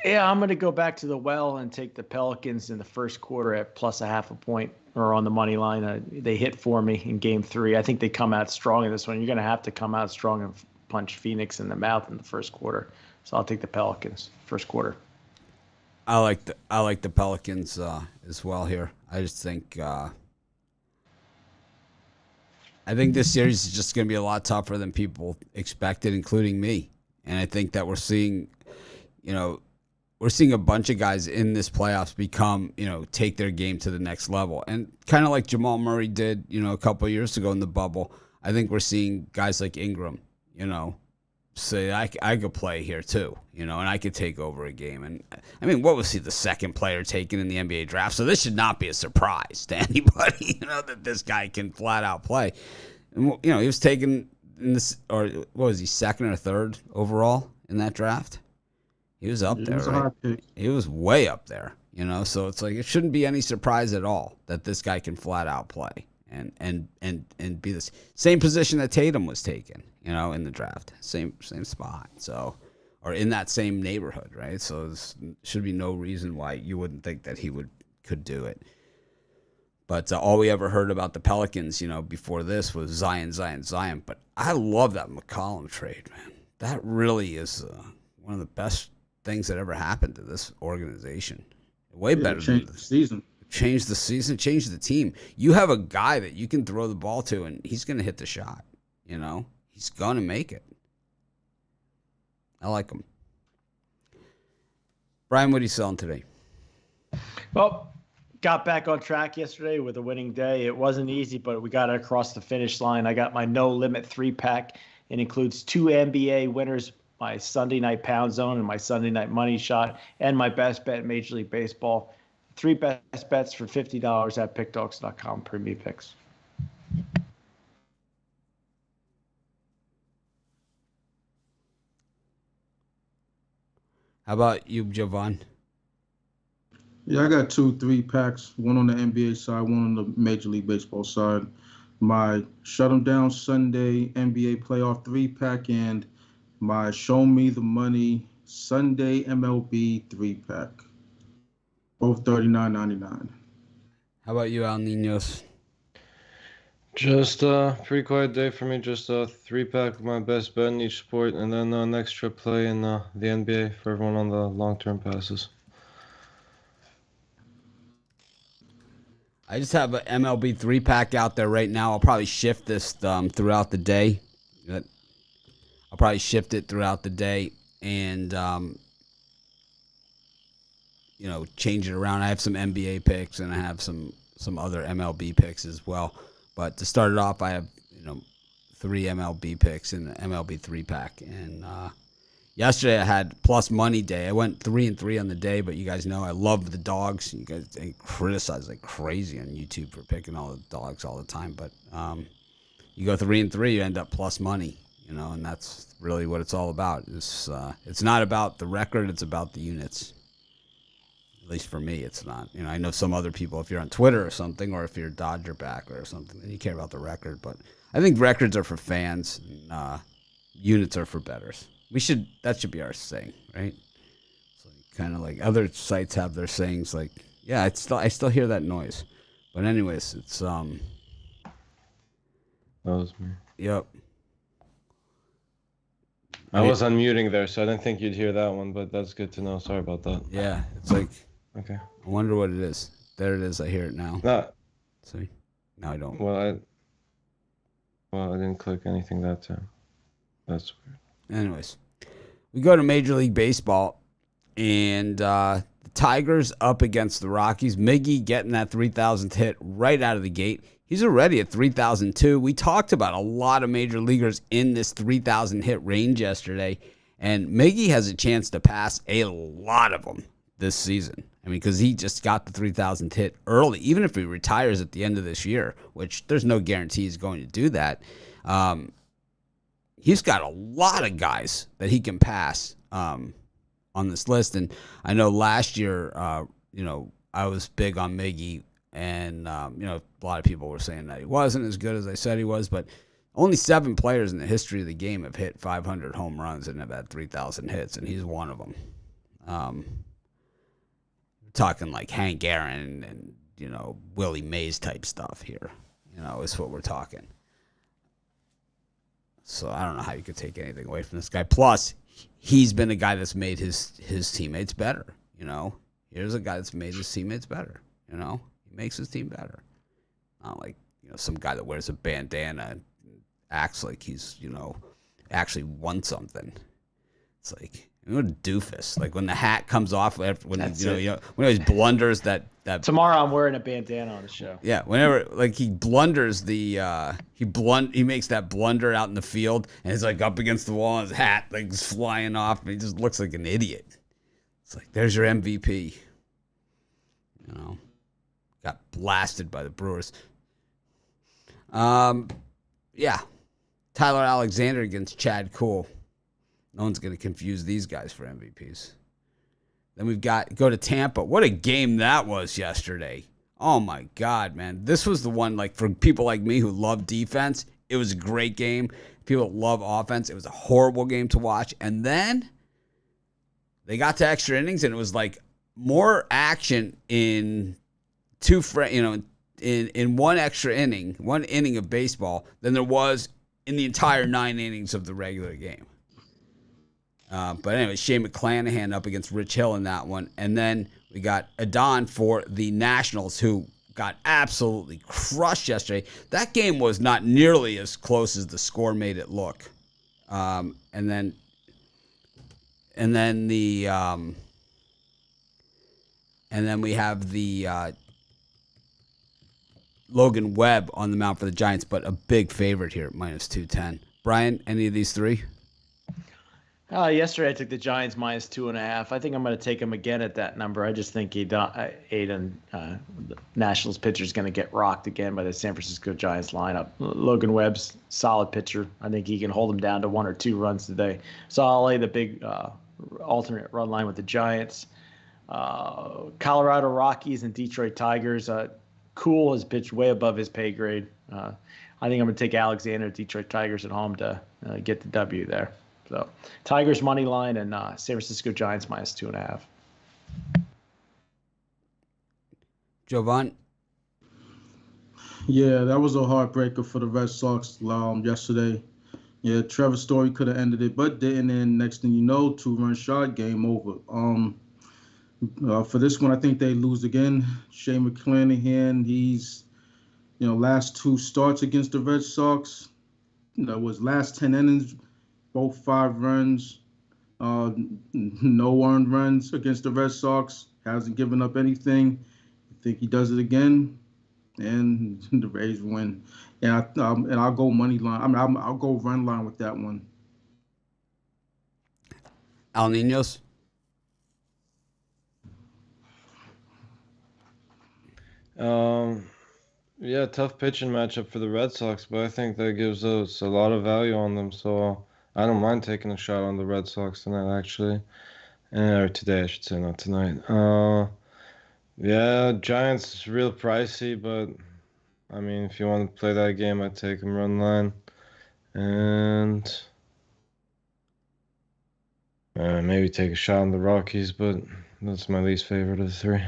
[SPEAKER 2] Yeah, I'm going to go back to the well and take the Pelicans in the first quarter at plus a half a point or on the money line. They hit for me in game 3. I think they come out strong in this one. You're going to have to come out strong and punch Phoenix in the mouth in the first quarter. So I'll take the Pelicans first quarter.
[SPEAKER 1] I like the Pelicans as well here. I just think this series is just going to be a lot tougher than people expected, including me. And I think that we're seeing a bunch of guys in this playoffs become, take their game to the next level. And kind of like Jamal Murray did, a couple of years ago in the bubble, I think we're seeing guys like Ingram, say I could play here too, and I could take over a game. And I mean, what was he, the second player taken in the NBA draft? So this should not be a surprise to anybody, that this guy can flat out play. And, he was taken in this, or what was he, second or third overall in that draft? He was up there, right? He was way up there, So it's like it shouldn't be any surprise at all that this guy can flat out play and be this same position that Tatum was taken, in the draft, same spot. So, or in that same neighborhood, right? So there should be no reason why you wouldn't think that he could do it. But all we ever heard about the Pelicans, before this was Zion. But I love that McCollum trade, man. That really is one of the best things that ever happened to this organization. Way better than
[SPEAKER 4] the season.
[SPEAKER 1] Change the season, change the team. You have a guy that you can throw the ball to, and he's going to hit the shot. He's going to make it. I like him. Brian, what are you selling today?
[SPEAKER 2] Well, got back on track yesterday with a winning day. It wasn't easy, but we got it across the finish line. I got my no limit 3-pack. It includes 2 NBA winners, my Sunday night pound zone and my Sunday night money shot, and my best bet Major League Baseball. 3 best bets for $50 at pickdogs.com per me picks.
[SPEAKER 1] How about you, Jovan?
[SPEAKER 4] Yeah, I got 2 3-packs, one on the NBA side, one on the Major League Baseball side. My Shut 'em Down Sunday NBA playoff 3-pack and my Show Me the Money Sunday MLB 3-pack. Both $39.99.
[SPEAKER 1] How about you, Al Ninos?
[SPEAKER 3] Just a pretty quiet day for me. Just a 3-pack of my best bet in each sport, and then an extra play in the NBA for everyone on the long-term passes.
[SPEAKER 1] I just have an MLB 3-pack out there right now. I'll probably shift this throughout the day. I'll probably shift it throughout the day and change it around. I have some NBA picks and I have some other MLB picks as well. But to start it off, I have 3 MLB picks in the MLB 3-pack. And yesterday I had plus money day. I went 3-3 on the day, but you guys know I love the dogs. You guys criticize like crazy on YouTube for picking all the dogs all the time. But you go 3-3, you end up plus money. And that's really what it's all about. It's not about the record, it's about the units. At least for me, it's not. I know some other people, if you're on Twitter or something, or if you're a Dodger backer or something, then you care about the record. But I think records are for fans, and units are for bettors. That should be our saying, right? So kind of like other sites have their sayings, like, yeah, I still hear that noise. But anyways, it's
[SPEAKER 3] That was me.
[SPEAKER 1] Yep.
[SPEAKER 3] I was unmuting there, so I didn't think you'd hear that one, but that's good to know. Sorry about that.
[SPEAKER 1] Yeah, it's like,
[SPEAKER 3] okay.
[SPEAKER 1] I wonder what it is. There it is. I hear it now.
[SPEAKER 3] No.
[SPEAKER 1] See? No, I don't.
[SPEAKER 3] Well, I didn't click anything that time. That's weird.
[SPEAKER 1] Anyways, we go to Major League Baseball, and the Tigers up against the Rockies. Miggy getting that 3,000th hit right out of the gate. He's already at 3,002. We talked about a lot of major leaguers in this 3,000 hit range yesterday, and Miggy has a chance to pass a lot of them this season. I mean, because he just got the 3,000th hit early, even if he retires at the end of this year, which there's no guarantee he's going to do that. He's got a lot of guys that he can pass on this list. And I know last year, I was big on Miggy. And, a lot of people were saying that he wasn't as good as I said he was, but only 7 players in the history of the game have hit 500 home runs and have had 3,000 hits, and he's one of them. Talking like Hank Aaron and, Willie Mays type stuff here, is what we're talking. So I don't know how you could take anything away from this guy. Plus, he's been a guy that's made his teammates better, Here's a guy that's made his teammates better, He makes his team better. Not like, some guy that wears a bandana and acts like he's, actually won something. It's like, what a doofus. Like when the hat comes off, when when he blunders that.
[SPEAKER 2] Tomorrow I'm wearing a bandana on the show.
[SPEAKER 1] Yeah, whenever like he blunders he makes that blunder out in the field, and he's like up against the wall, and his hat like is flying off, and he just looks like an idiot. It's like, there's your MVP. Got blasted by the Brewers. Yeah, Tyler Alexander against Chad Kuhl. No one's going to confuse these guys for MVPs. Then we've got go to Tampa. What a game that was yesterday. Oh, my God, man. This was the one, like, for people like me who love defense, it was a great game. People that love offense, it was a horrible game to watch. And then they got to extra innings, and it was, like, more action in in one extra inning, one inning of baseball, than there was in the entire 9 innings of the regular game. But anyway, Shane McClanahan up against Rich Hill in that one. And then we got Adon for the Nationals, who got absolutely crushed yesterday. That game was not nearly as close as the score made it look. And then we have the Logan Webb on the mound for the Giants, but a big favorite here at -210. Brian, any of these three?
[SPEAKER 2] Yesterday I took the Giants -2.5. I think I'm going to take him again at that number. I just think the Nationals pitcher is going to get rocked again by the San Francisco Giants lineup. Logan Webb's solid pitcher. I think he can hold them down to 1 or 2 runs today. So I'll lay the big alternate run line with the Giants. Colorado Rockies and Detroit Tigers. Kuhl has pitched way above his pay grade. I think I'm going to take Alexander, Detroit Tigers at home to get the W there. So Tigers money line and San Francisco Giants -2.5.
[SPEAKER 1] Jovan?
[SPEAKER 4] Yeah, that was a heartbreaker for the Red Sox yesterday. Yeah, Trevor Story could have ended it, but didn't. And next thing you know, 2-run shot, game over. For this one, I think they lose again. Shane McClanahan, he's, last 2 starts against the Red Sox. That was last 10 innings, both 5 runs, no earned runs against the Red Sox. Hasn't given up anything. I think he does it again, and the Rays win. And I'll go money line. I'll go run line with that one.
[SPEAKER 1] Al Niños?
[SPEAKER 3] Yeah, tough pitching matchup for the Red Sox, but I think that gives us a lot of value on them. So I don't mind taking a shot on the Red Sox tonight, actually. Or today, I should say, not tonight. Yeah, Giants is real pricey, but I mean, if you want to play that game, I'd take them run line. And maybe take a shot on the Rockies, but that's my least favorite of the 3.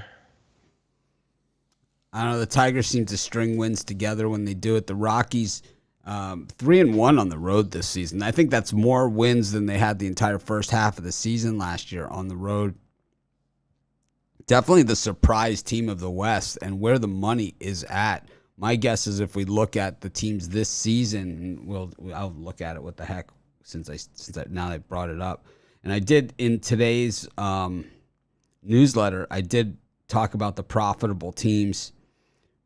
[SPEAKER 1] I don't know. The Tigers seem to string wins together when they do it. The Rockies, 3-1 on the road this season. I think that's more wins than they had the entire first half of the season last year on the road. Definitely the surprise team of the West and where the money is at. My guess is if we look at the teams this season, I'll look at it. What the heck? Since now I brought it up, and I did in today's newsletter. I did talk about the profitable teams.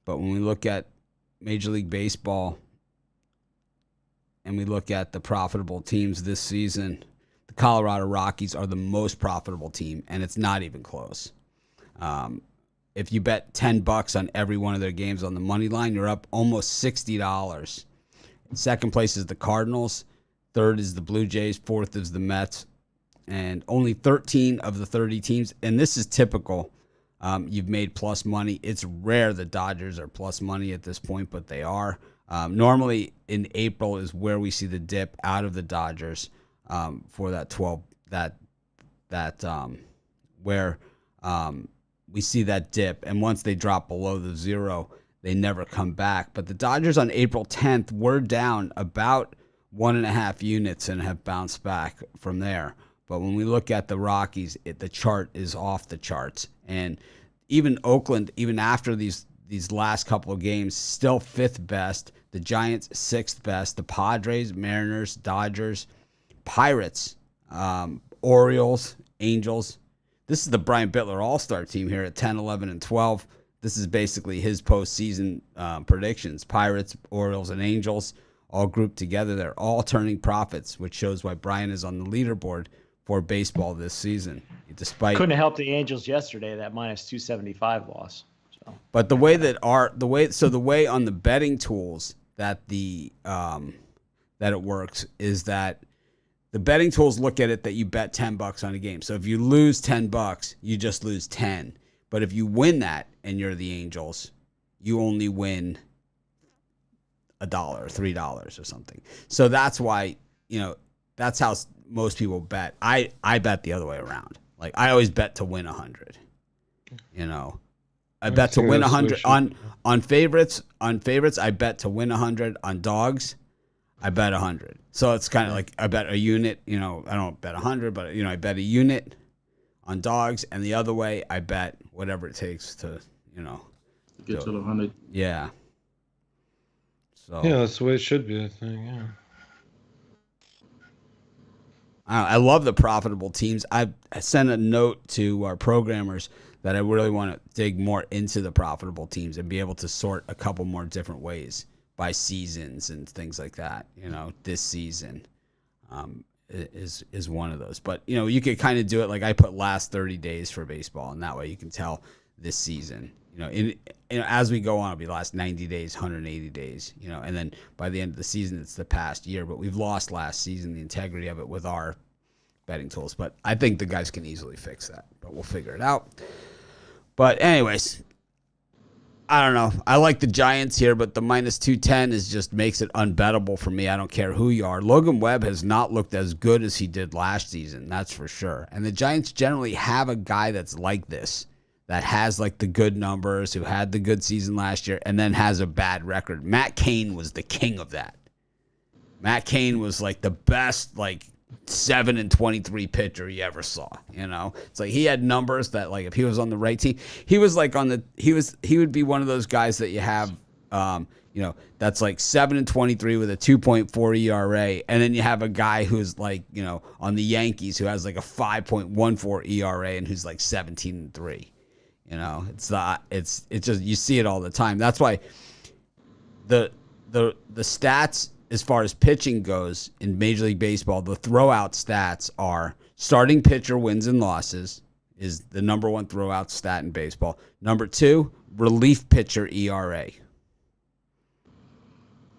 [SPEAKER 1] But when we look at Major League Baseball and we look at the profitable teams this season, the Colorado Rockies are the most profitable team, and it's not even close. If you bet $10 on every one of their games on the money line, you're up almost $60. Second place is the Cardinals. Third is the Blue Jays. Fourth is the Mets. And only 13 of the 30 teams, and this is typical, you've made plus money. It's rare the Dodgers are plus money at this point, but they are. Normally in April is where we see the dip out of the Dodgers for that where we see that dip. And once they drop below the 0, they never come back. But the Dodgers on April 10th were down about 1.5 units and have bounced back from there. But when we look at the Rockies, the chart is off the charts. And even Oakland, even after these last couple of games, still 5th best. The Giants, 6th best. The Padres, Mariners, Dodgers, Pirates, Orioles, Angels. This is the Brian Bitler All-Star team here at 10, 11, and 12. This is basically his postseason predictions. Pirates, Orioles, and Angels all grouped together. They're all turning profits, which shows why Brian is on the leaderboard for baseball this season. Despite
[SPEAKER 2] couldn't have helped the Angels yesterday, that minus 275 loss. So.
[SPEAKER 1] But the way on the betting tools that that it works is that the betting tools look at it that you bet $10 on a game. So if you lose $10, you just lose 10. But if you win that and you're the Angels, you only win $1, $3 or something. So that's why, that's how most people bet. I bet the other way around. Like I always bet to win 100. I bet to win 100 on favorites. On favorites, I bet to win 100. On dogs, I bet 100. So it's kind of like I bet a unit. I don't bet 100, but I bet a unit on dogs, and the other way, I bet whatever it takes to
[SPEAKER 4] get to the 100.
[SPEAKER 1] Yeah. So
[SPEAKER 3] yeah, that's the way it should be. I think. Yeah.
[SPEAKER 1] I love the profitable teams. I sent a note to our programmers that I really want to dig more into the profitable teams and be able to sort a couple more different ways by seasons and things like that. This season is one of those. But, you could kind of do it like I put last 30 days for baseball, and that way you can tell this season. As we go on, it'll be the last 90 days, 180 days, and then by the end of the season, it's the past year. But we've lost last season, the integrity of it with our betting tools. But I think the guys can easily fix that, but we'll figure it out. But anyways, I don't know. I like the Giants here, but the minus 210 just makes it unbettable for me. I don't care who you are. Logan Webb has not looked as good as he did last season, that's for sure. And the Giants generally have a guy that's like this, that has like the good numbers, who had the good season last year, and then has a bad record. Matt Cain was the king of that. Matt Cain was like the best 7-23 pitcher you ever saw. It's like he had numbers that if he was on the right team, he was he would be one of those guys that you have, that's 7-23 with a 2.4 ERA, and then you have a guy who's on the Yankees who has a 5.14 ERA and who's 17-3. It's just, you see it all the time. That's why the stats as far as pitching goes in Major League Baseball, the throwout stats are starting pitcher wins and losses is the number one throwout stat in baseball. Number 2, relief pitcher ERA.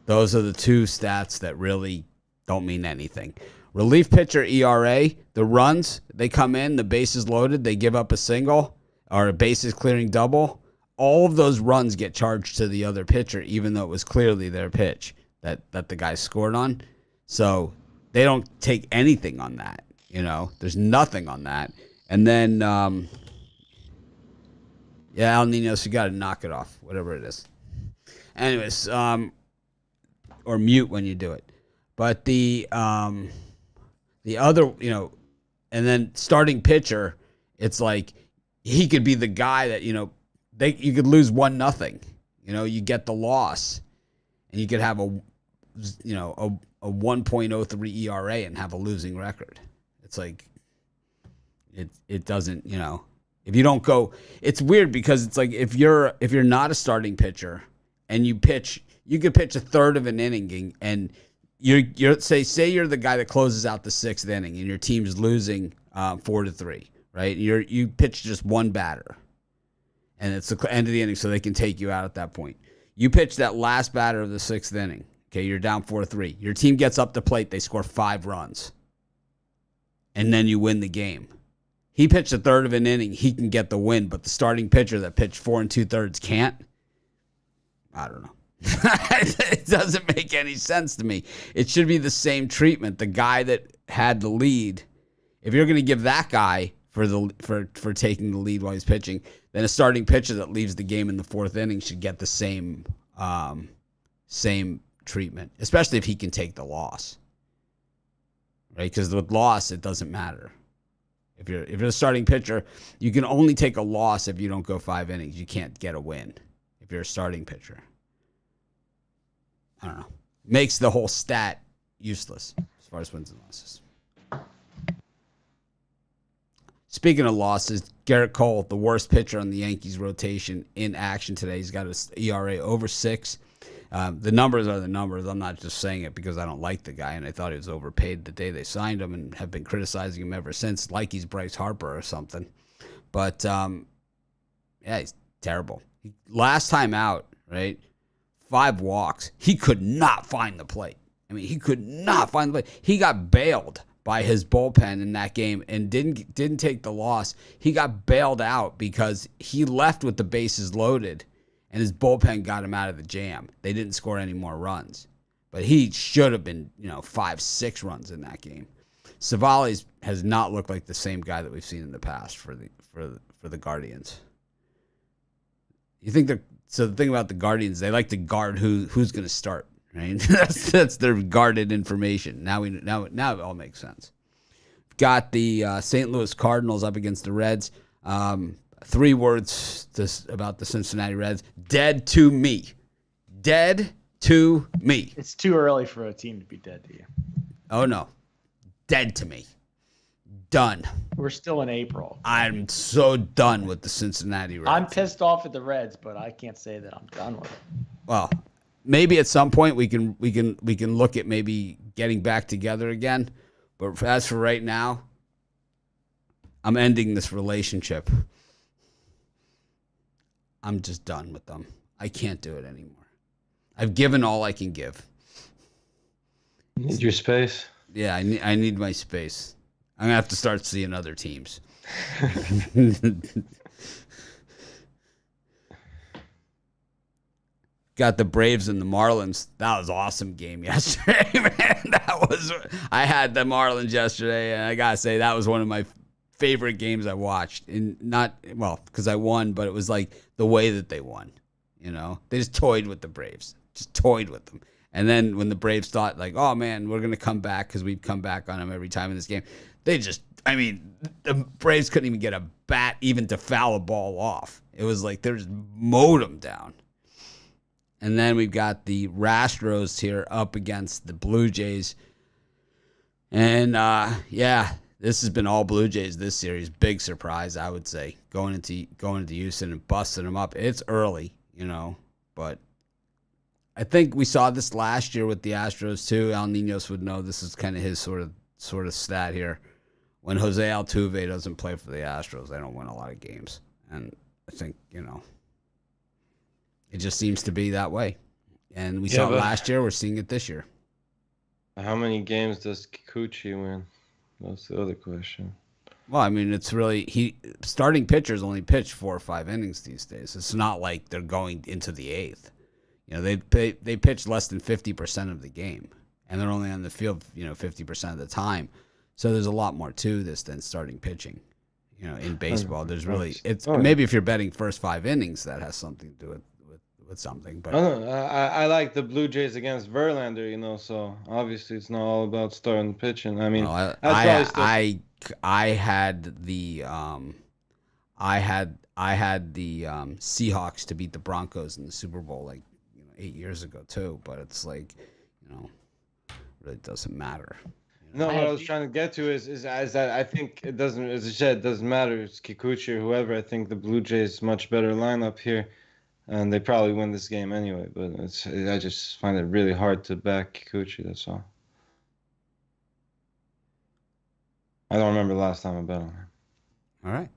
[SPEAKER 1] Those are the two stats that really don't mean anything. Relief pitcher ERA, the runs, they come in, the bases loaded, they give up a single or a bases clearing double. All of those runs get charged to the other pitcher, even though it was clearly their pitch that the guy scored on. So they don't take anything on that. There's nothing on that. And then, El Nino, so you got to knock it off, whatever it is. Anyways, or mute when you do it. But the other, and then starting pitcher, it's like he could be the guy that, you could lose 1-0. You get the loss, and you could have a 1.03 ERA and have a losing record. It's like it doesn't, if you don't go, it's weird because it's like if you're not a starting pitcher and you could pitch a third of an inning and you're say you're the guy that closes out the 6th inning and your team's losing 4-3, right? You pitch just one batter, and it's the end of the inning, so they can take you out at that point. You pitch that last batter of the 6th inning. Okay, you're down 4-3. Your team gets up the plate, they score 5 runs, and then you win the game. He pitched a third of an inning, he can get the win, but the starting pitcher that pitched 4 2/3 can't. I don't know. It doesn't make any sense to me. It should be the same treatment. The guy that had the lead, if you're going to give that guy for taking the lead while he's pitching, then a starting pitcher that leaves the game in the fourth inning should get the same treatment, especially if he can take the loss. Right? Because with loss, it doesn't matter. If you're a starting pitcher, you can only take a loss if you don't go 5 innings. You can't get a win if you're a starting pitcher. I don't know. Makes the whole stat useless as far as wins and losses. Speaking of losses, Garrett Cole, the worst pitcher on the Yankees rotation, in action today. He's got an ERA over 6. The numbers are the numbers. I'm not just saying it because I don't like the guy and I thought he was overpaid the day they signed him and have been criticizing him ever since, like he's Bryce Harper or something. But, yeah, he's terrible. Last time out, right, 5 walks. He could not find the plate. I mean, he could not find the plate. He got bailed by his bullpen in that game and didn't take the loss. He got bailed out because he left with the bases loaded and his bullpen got him out of the jam. They didn't score any more runs. But he should have been, 5-6 runs in that game. Savali has not looked like the same guy that we've seen in the past for the Guardians. You think so the thing about the Guardians, they like to guard who's going to start, right? that's their guarded information. Now it all makes sense. Got the St. Louis Cardinals up against the Reds. 3 words about the Cincinnati Reds: dead to me. Dead to me.
[SPEAKER 2] It's too early for a team to be dead to you.
[SPEAKER 1] Oh no, dead to me. Done.
[SPEAKER 2] We're still in April.
[SPEAKER 1] I'm so done with the Cincinnati Reds.
[SPEAKER 2] I'm pissed off at the Reds, but I can't say that I'm done with it.
[SPEAKER 1] Well, maybe at some point we can look at maybe getting back together again. But as for right now, I'm ending this relationship. I'm just done with them. I can't do it anymore. I've given all I can give.
[SPEAKER 3] Need your space?
[SPEAKER 1] Yeah, I need my space. I'm going to have to start seeing other teams. Got the Braves and the Marlins. That was an awesome game yesterday, man. I had the Marlins yesterday, and I got to say that was one of my favorite games I watched. And because I won, but it was like the way that they won. They just toyed with the Braves. Just toyed with them. And then when the Braves thought, like, oh, man, we're going to come back because we've come back on them every time in this game, the Braves couldn't even get a bat even to foul a ball off. It was like they just mowed them down. And then we've got the Astros here up against the Blue Jays. And, this has been all Blue Jays this series. Big surprise, I would say, going into Houston and busting them up. It's early, but I think we saw this last year with the Astros too. Al Ninos would know this is kind of his sort of stat here. When Jose Altuve doesn't play for the Astros, they don't win a lot of games. And I think, it just seems to be that way. And we saw it last year. We're seeing it this year.
[SPEAKER 3] How many games does Kikuchi win? That's the other question.
[SPEAKER 1] Well, it's really starting pitchers only pitch 4 or 5 innings these days. It's not like they're going into the 8th. They pitch less than 50% of the game, and they're only on the field 50% of the time. So there's a lot more to this than starting pitching. In baseball, there's really maybe if you're betting first 5 innings, that has something to do with something. But
[SPEAKER 3] I like the Blue Jays against Verlander, so obviously it's not all about starting pitching. I
[SPEAKER 1] had the Seahawks to beat the Broncos in the Super Bowl 8 years ago too, but it's like, really doesn't matter.
[SPEAKER 3] No, what I was trying to get to is that I think it doesn't, as I said, it doesn't matter. It's Kikuchi or whoever. I think the Blue Jays much better lineup here, and they probably win this game anyway. But I just find it really hard to back Kikuchi. That's all. I don't remember the last time I bet on him.
[SPEAKER 1] All right.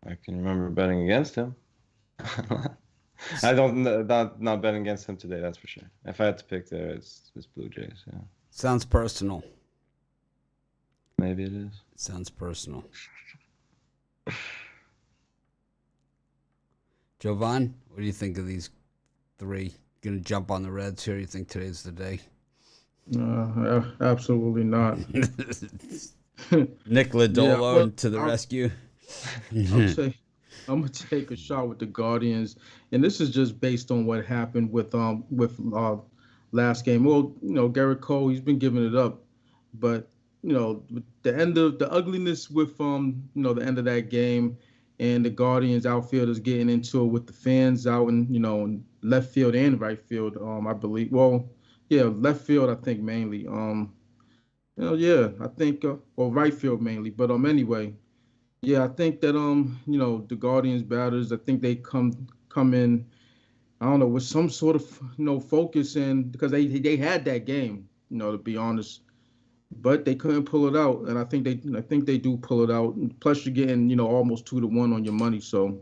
[SPEAKER 3] I can remember betting against him. I don't not betting against him today. That's for sure. If I had to pick there, it's Blue Jays. Yeah.
[SPEAKER 1] Sounds personal.
[SPEAKER 3] Maybe it is.
[SPEAKER 1] It sounds personal. Jovan, what do you think of these 3? Going to jump on the Reds here? You think today's the day?
[SPEAKER 4] Absolutely not.
[SPEAKER 1] Nick
[SPEAKER 4] Yeah,
[SPEAKER 1] Lodolo to the rescue.
[SPEAKER 4] I'll say I'm gonna take a shot with the Guardians, and this is just based on what happened with last game. Well, Garrett Cole, he's been giving it up, but with the end of the ugliness with the end of that game, and the Guardians outfielders getting into it with the fans out in left field and right field. I believe. Well, yeah, left field I think mainly. Yeah, I think well right field mainly, but anyway. Yeah, I think that the Guardians batters, I think they come in, I don't know, with some sort of focus and because they had that game, to be honest, but they couldn't pull it out, and I think they do pull it out. Plus, you're getting almost 2-1 on your money, so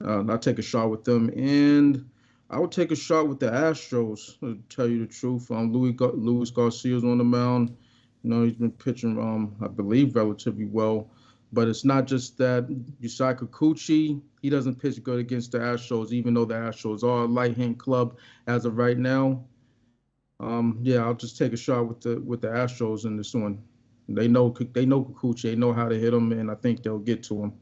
[SPEAKER 4] I'll take a shot with them, and I would take a shot with the Astros. To tell you the truth, Luis Garcia's on the mound. He's been pitching, I believe, relatively well. But it's not just that. Yusai Kikuchi, he doesn't pitch good against the Astros, even though the Astros are a light hand club as of right now. Yeah, I'll just take a shot with the Astros in this one. They know Kikuchi, they know how to hit him, and I think they'll get to him.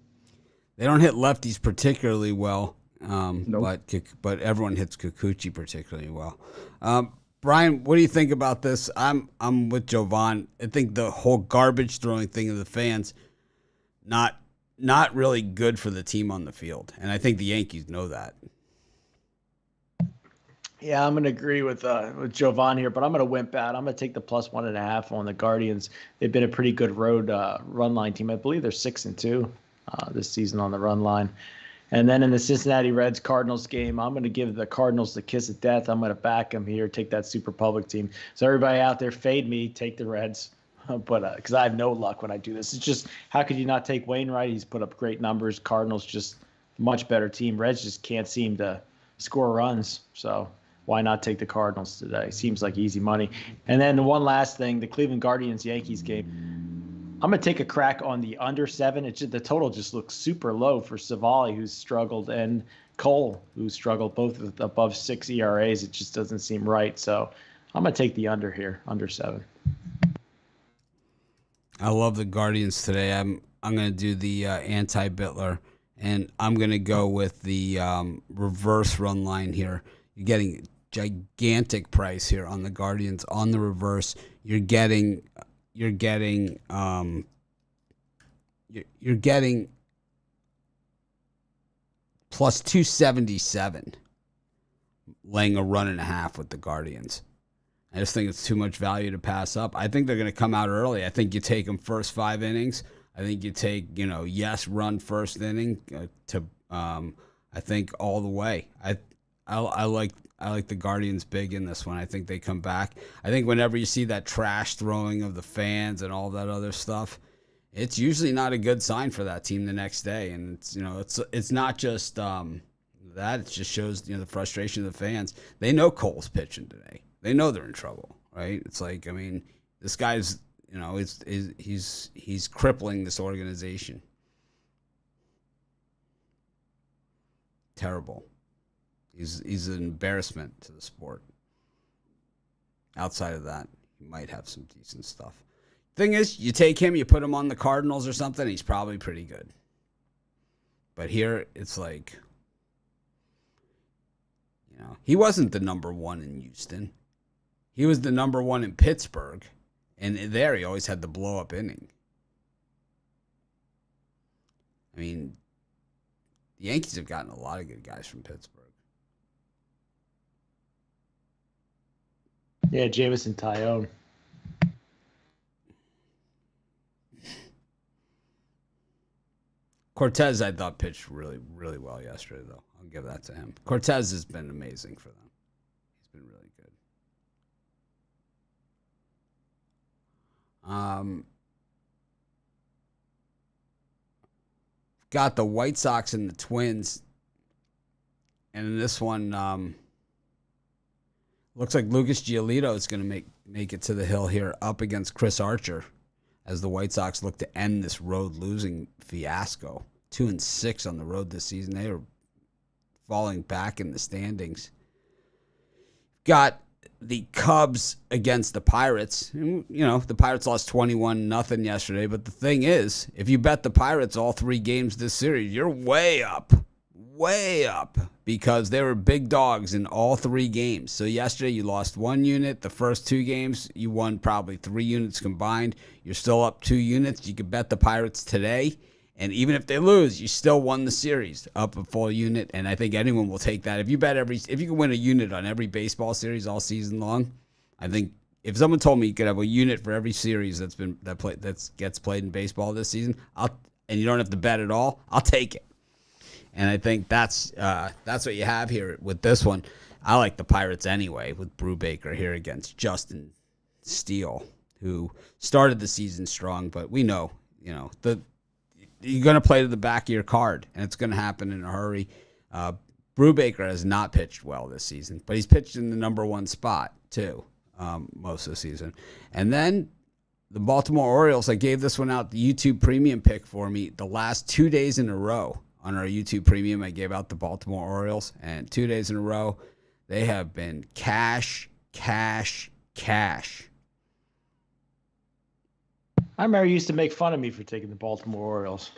[SPEAKER 1] They don't hit lefties particularly well,
[SPEAKER 4] Nope.
[SPEAKER 1] but everyone hits Kikuchi particularly well. Brian, what do you think about this? I'm with Jovan. I think the whole garbage throwing thing of the fans, not really good for the team on the field, and I think the Yankees know that.
[SPEAKER 2] Yeah, I'm going to agree with Jovan here, but I'm going to wimp out. I'm going to take the +1.5 on the Guardians. They've been a pretty good road run line team. I believe they're 6-2 this season on the run line. And then in the Cincinnati Reds Cardinals game, I'm going to give the Cardinals the kiss of death. I'm going to back them here, take that Super Public team. So everybody out there, fade me, take the Reds. But because I have no luck when I do this. It's just, how could you not take Wainwright? He's put up great numbers. Cardinals just a much better team. Reds just can't seem to score runs. So why not take the Cardinals today? Seems like easy money. And then one last thing, the Cleveland Guardians-Yankees game. I'm going to take a crack on the under 7. The total just looks super low for Savali, who's struggled, and Cole, who's struggled, both with above 6 ERAs. It just doesn't seem right. So I'm going to take the under here, under 7.
[SPEAKER 1] I love the Guardians today. I'm going to do the anti-Bittler, and I'm going to go with the reverse run line here. You're getting gigantic price here on the Guardians on the reverse. You're getting plus 277, laying a run and a half with the Guardians. I just think it's too much value to pass up. I think they're going to come out early. I think you take them first 5 innings. I think you take, yes, run first inning I think all the way. I like the Guardians big in this one. I think they come back. I think whenever you see that trash throwing of the fans and all that other stuff, it's usually not a good sign for that team the next day. And it's not just that. It just shows the frustration of the fans. They know Cole's pitching today. They know they're in trouble, right? It's like, this guy's he's crippling this organization. Terrible. He's an embarrassment to the sport. Outside of that, he might have some decent stuff. Thing is, you take him, you put him on the Cardinals or something, he's probably pretty good. But here, it's like, he wasn't the number 1 in Houston. He was the number 1 in Pittsburgh. And there, he always had the blow-up inning. The Yankees have gotten a lot of good guys from Pittsburgh.
[SPEAKER 2] Yeah, Jameson Tyone.
[SPEAKER 1] Cortez, I thought, pitched really, really well yesterday, though. I'll give that to him. Cortez has been amazing for them. He's been really good. Got the White Sox and the Twins. And in this one, looks like Lucas Giolito is going to make it to the hill here up against Chris Archer as the White Sox look to end this road losing fiasco. 2-6 on the road this season. They are falling back in the standings. Got the Cubs against the Pirates. You know, the Pirates lost 21-0 yesterday, but the thing is, if you bet the Pirates all 3 games this series, you're way up because they were big dogs in all 3 games. So yesterday you lost 1 unit. The first 2 games you won probably 3 units combined. You're still up 2 units. You could bet the Pirates today, and even if they lose, you still won the series up a full unit. And I think anyone will take that. If you can win a unit on every baseball series all season long, I think if someone told me you could have a unit for every series that gets played in baseball this season, and you don't have to bet at all, I'll take it. And I think that's what you have here with this one. I like the Pirates anyway with Brubaker here against Justin Steele, who started the season strong, but we know, you're going to play to the back of your card, and it's going to happen in a hurry. Brubaker has not pitched well this season, but he's pitched in the number 1 spot, too, most of the season. And then the Baltimore Orioles, I gave this one out, the YouTube Premium pick for me, the last 2 days in a row on our YouTube Premium. I gave out the Baltimore Orioles, and 2 days in a row, they have been cash.
[SPEAKER 2] I remember you used to make fun of me for taking the Baltimore Orioles.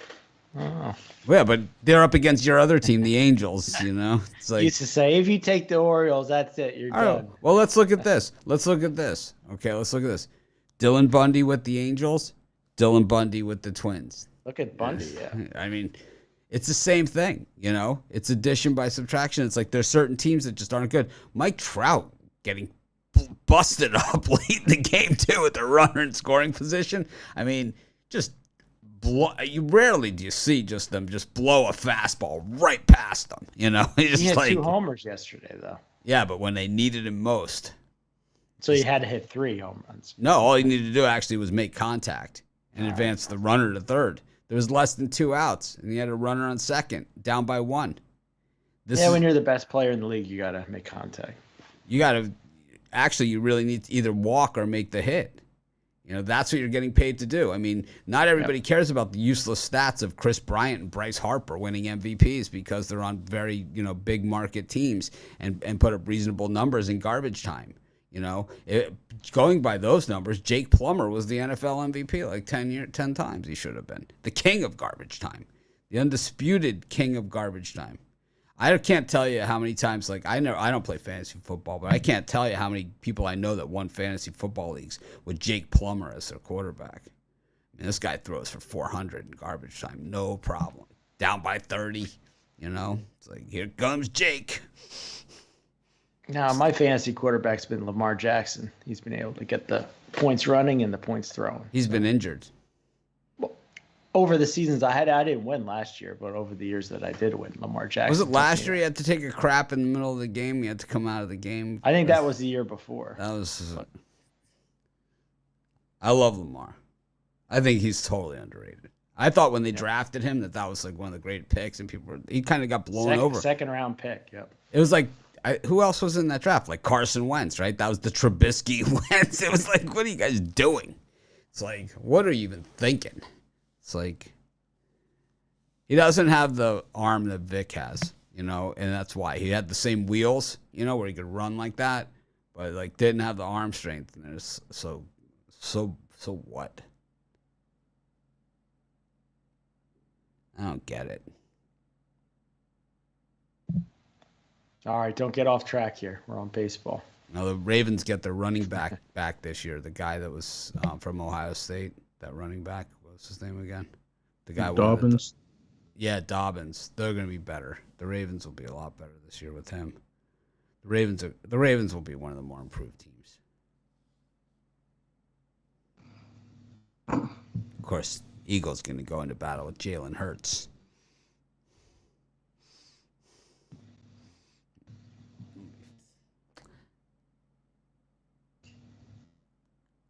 [SPEAKER 2] Oh.
[SPEAKER 1] Yeah, but they're up against your other team, the Angels, It's like,
[SPEAKER 2] You used to say, if you take the Orioles, that's it. You're
[SPEAKER 1] all right,
[SPEAKER 2] done.
[SPEAKER 1] well, let's look at this. Okay, let's look at this. Dylan Bundy with the Angels, Dylan Bundy with the Twins.
[SPEAKER 2] Look at Bundy, yeah.
[SPEAKER 1] I mean, it's the same thing, It's addition by subtraction. It's like there's certain teams that just aren't good. Mike Trout getting busted up late in the game, too, with the runner in scoring position. I mean, you rarely do you see them just blow a fastball right past them, He
[SPEAKER 2] had 2 homers yesterday, though.
[SPEAKER 1] Yeah, but when they needed him most.
[SPEAKER 2] So you had to hit 3 home runs.
[SPEAKER 1] No, all he needed to do actually was make contact and advance the runner to third. There was less than 2 outs, and he had a runner on second, down by 1.
[SPEAKER 2] When you're the best player in the league, you got to make contact.
[SPEAKER 1] You really need to either walk or make the hit. That's what you're getting paid to do. I mean, not everybody cares about the useless stats of Chris Bryant and Bryce Harper winning MVPs because they're on very, big market teams and put up reasonable numbers in garbage time. Going by those numbers, Jake Plummer was the NFL MVP like 10 times. He should have been the king of garbage time, the undisputed king of garbage time. I can't tell you how many times, I don't play fantasy football, but I can't tell you how many people I know that won fantasy football leagues with Jake Plummer as their quarterback. I mean, this guy throws for 400 in garbage time, no problem. Down by 30, It's like, here comes Jake.
[SPEAKER 2] Now, my fantasy quarterback's been Lamar Jackson. He's been able to get the points running and the points thrown.
[SPEAKER 1] He's been injured.
[SPEAKER 2] Over the seasons I didn't win last year, but over the years that I did win, Lamar Jackson.
[SPEAKER 1] Was it last year you had to take a crap in the middle of the game? You had to come out of the game?
[SPEAKER 2] I think that was the year before.
[SPEAKER 1] I love Lamar. I think he's totally underrated. I thought when they drafted him that was like one of the great picks, and he kind of got blown over.
[SPEAKER 2] Second round pick, yep.
[SPEAKER 1] It was like, who else was in that draft? Like Carson Wentz, right? That was the Trubisky Wentz. It was like, what are you guys doing? It's like, what are you even thinking? It's like, he doesn't have the arm that Vic has, and that's why. He had the same wheels, where he could run like that, but didn't have the arm strength. And it's so what? I don't get it.
[SPEAKER 2] All right, don't get off track here. We're on baseball.
[SPEAKER 1] Now the Ravens get their running back this year. The guy that was from Ohio State, that running back. What's his name again? The guy
[SPEAKER 4] Dobbins.
[SPEAKER 1] Dobbins. They're going to be better. The Ravens will be a lot better this year with him. The Ravens will be one of the more improved teams. Of course, Eagles going to go into battle with Jalen Hurts.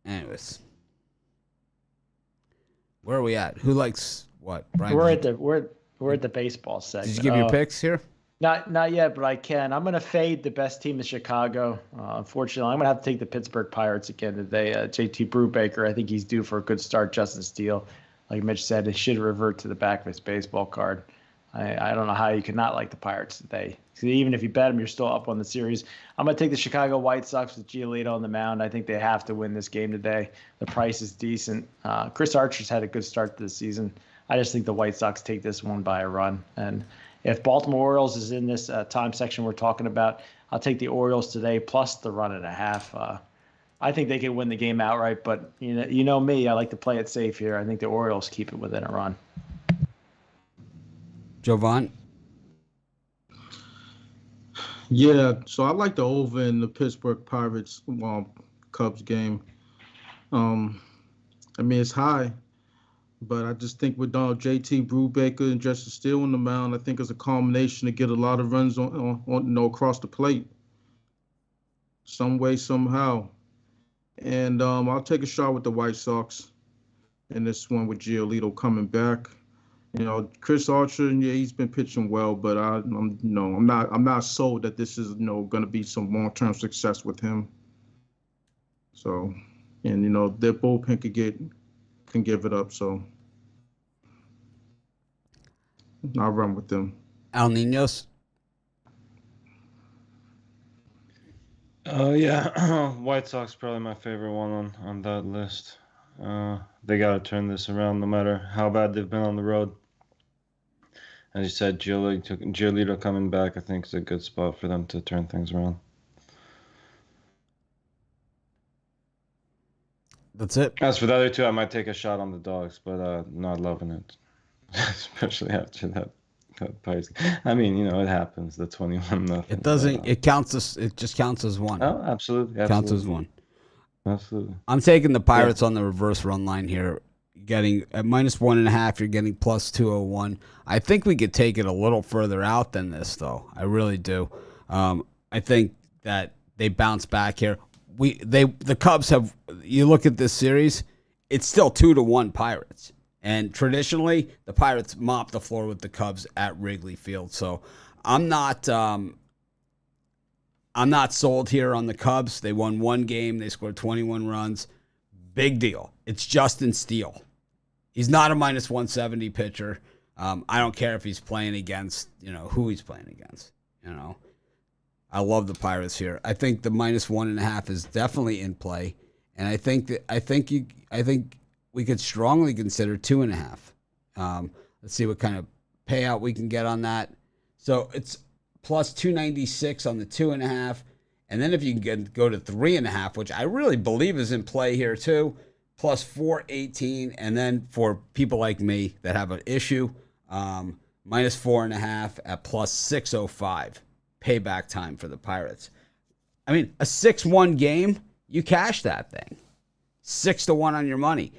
[SPEAKER 1] Anyways. Where are we at? Who likes what? Brian,
[SPEAKER 2] we're at the baseball section.
[SPEAKER 1] Did you give your picks here?
[SPEAKER 2] Not yet, but I can. I'm going to fade the best team in Chicago. Unfortunately, I'm going to have to take the Pittsburgh Pirates again today. JT Brubaker, I think he's due for a good start. Justin Steele, like Mitch said, he should revert to the back of his baseball card. I don't know how you could not like the Pirates today. So even if you bet them, you're still up on the series. I'm going to take the Chicago White Sox with Giolito on the mound. I think they have to win this game today. The price is decent. Chris Archer's had a good start to the season. I just think the White Sox take this one by a run. And if Baltimore Orioles is in this time section we're talking about, I'll take the Orioles today plus the 1.5. I think they could win the game outright, but you know me, I like to play it safe here. I think the Orioles keep it within a run.
[SPEAKER 1] Jovan?
[SPEAKER 4] Yeah, so I like the over in the Pittsburgh Pirates Cubs game. I mean, it's high, but I just think with JT Brubaker and Justin Steele on the mound, I think it's a combination to get a lot of runs on across the plate, some way, somehow. And I'll take a shot with the White Sox in this one with Giolito coming back. Chris Archer, yeah, he's been pitching well, but I'm not sold that this is going to be some long-term success with him. So, and their bullpen can give it up. So, I'll run with them.
[SPEAKER 1] Al Ninos?
[SPEAKER 3] Yeah, White Sox probably my favorite one on that list. They got to turn this around no matter how bad they've been on the road. As you said, Giolito coming back, I think, is a good spot for them to turn things around.
[SPEAKER 1] That's it.
[SPEAKER 3] As for the other two, I might take a shot on the dogs, but not loving it, especially after that Pirates. I mean, it happens. The 21-0.
[SPEAKER 1] It doesn't. It counts as. It just counts as one.
[SPEAKER 3] Oh, absolutely.
[SPEAKER 1] Counts as one.
[SPEAKER 3] Absolutely.
[SPEAKER 1] I'm taking the Pirates on the reverse run line here. Getting at -1.5, you're getting plus 201. I think we could take it a little further out than this, though. I really do. I think that they bounce back here. The Cubs have. You look at this series, it's still 2-1 Pirates, and traditionally the Pirates mop the floor with the Cubs at Wrigley Field. So I'm not sold here on the Cubs. They won one game. They scored 21 runs. Big deal. It's Justin Steele. He's not a -170 pitcher. I don't care if he's playing against, who he's playing against. I love the Pirates here. I think the -1.5 is definitely in play, and I think we could strongly consider 2.5. Let's see what kind of payout we can get on that. So it's plus 296 on the 2.5. And then if you can go to 3.5, which I really believe is in play here too, plus 418. And then for people like me that have an issue, -4.5 at plus 605 payback time for the Pirates. I mean, a 6-1 game, you cash that thing. 6-1 on your money.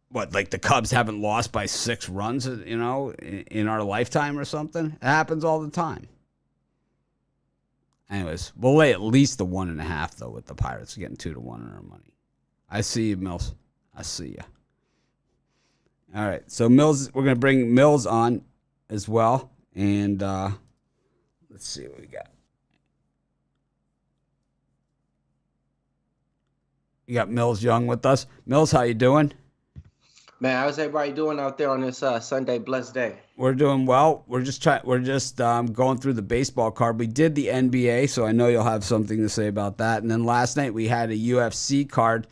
[SPEAKER 1] What, like the Cubs haven't lost by 6 runs, in our lifetime or something? It happens all the time. Anyways, we'll lay at least the 1.5 though with the Pirates getting 2-1 on our money. I see you, Mills. I see you. All right, so Mills, we're gonna bring Mills on as well, and let's see what we got. You got Mills Young with us. Mills, how you doing?
[SPEAKER 5] Man, how's everybody doing out there on this Sunday blessed day?
[SPEAKER 1] We're doing well. We're just going through the baseball card. We did the NBA, so I know you'll have something to say about that. And then last night we had a UFC card.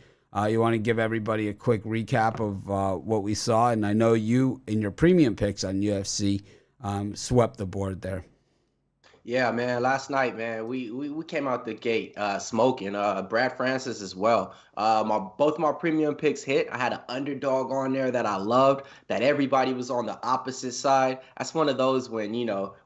[SPEAKER 1] You want to give everybody a quick recap of what we saw? And I know you, in your premium picks on UFC, swept the board there.
[SPEAKER 5] Yeah, man. Last night, man, we came out the gate smoking. Brad Francis as well. Both my premium picks hit. I had an underdog on there that I loved. That everybody was on the opposite side. That's one of those when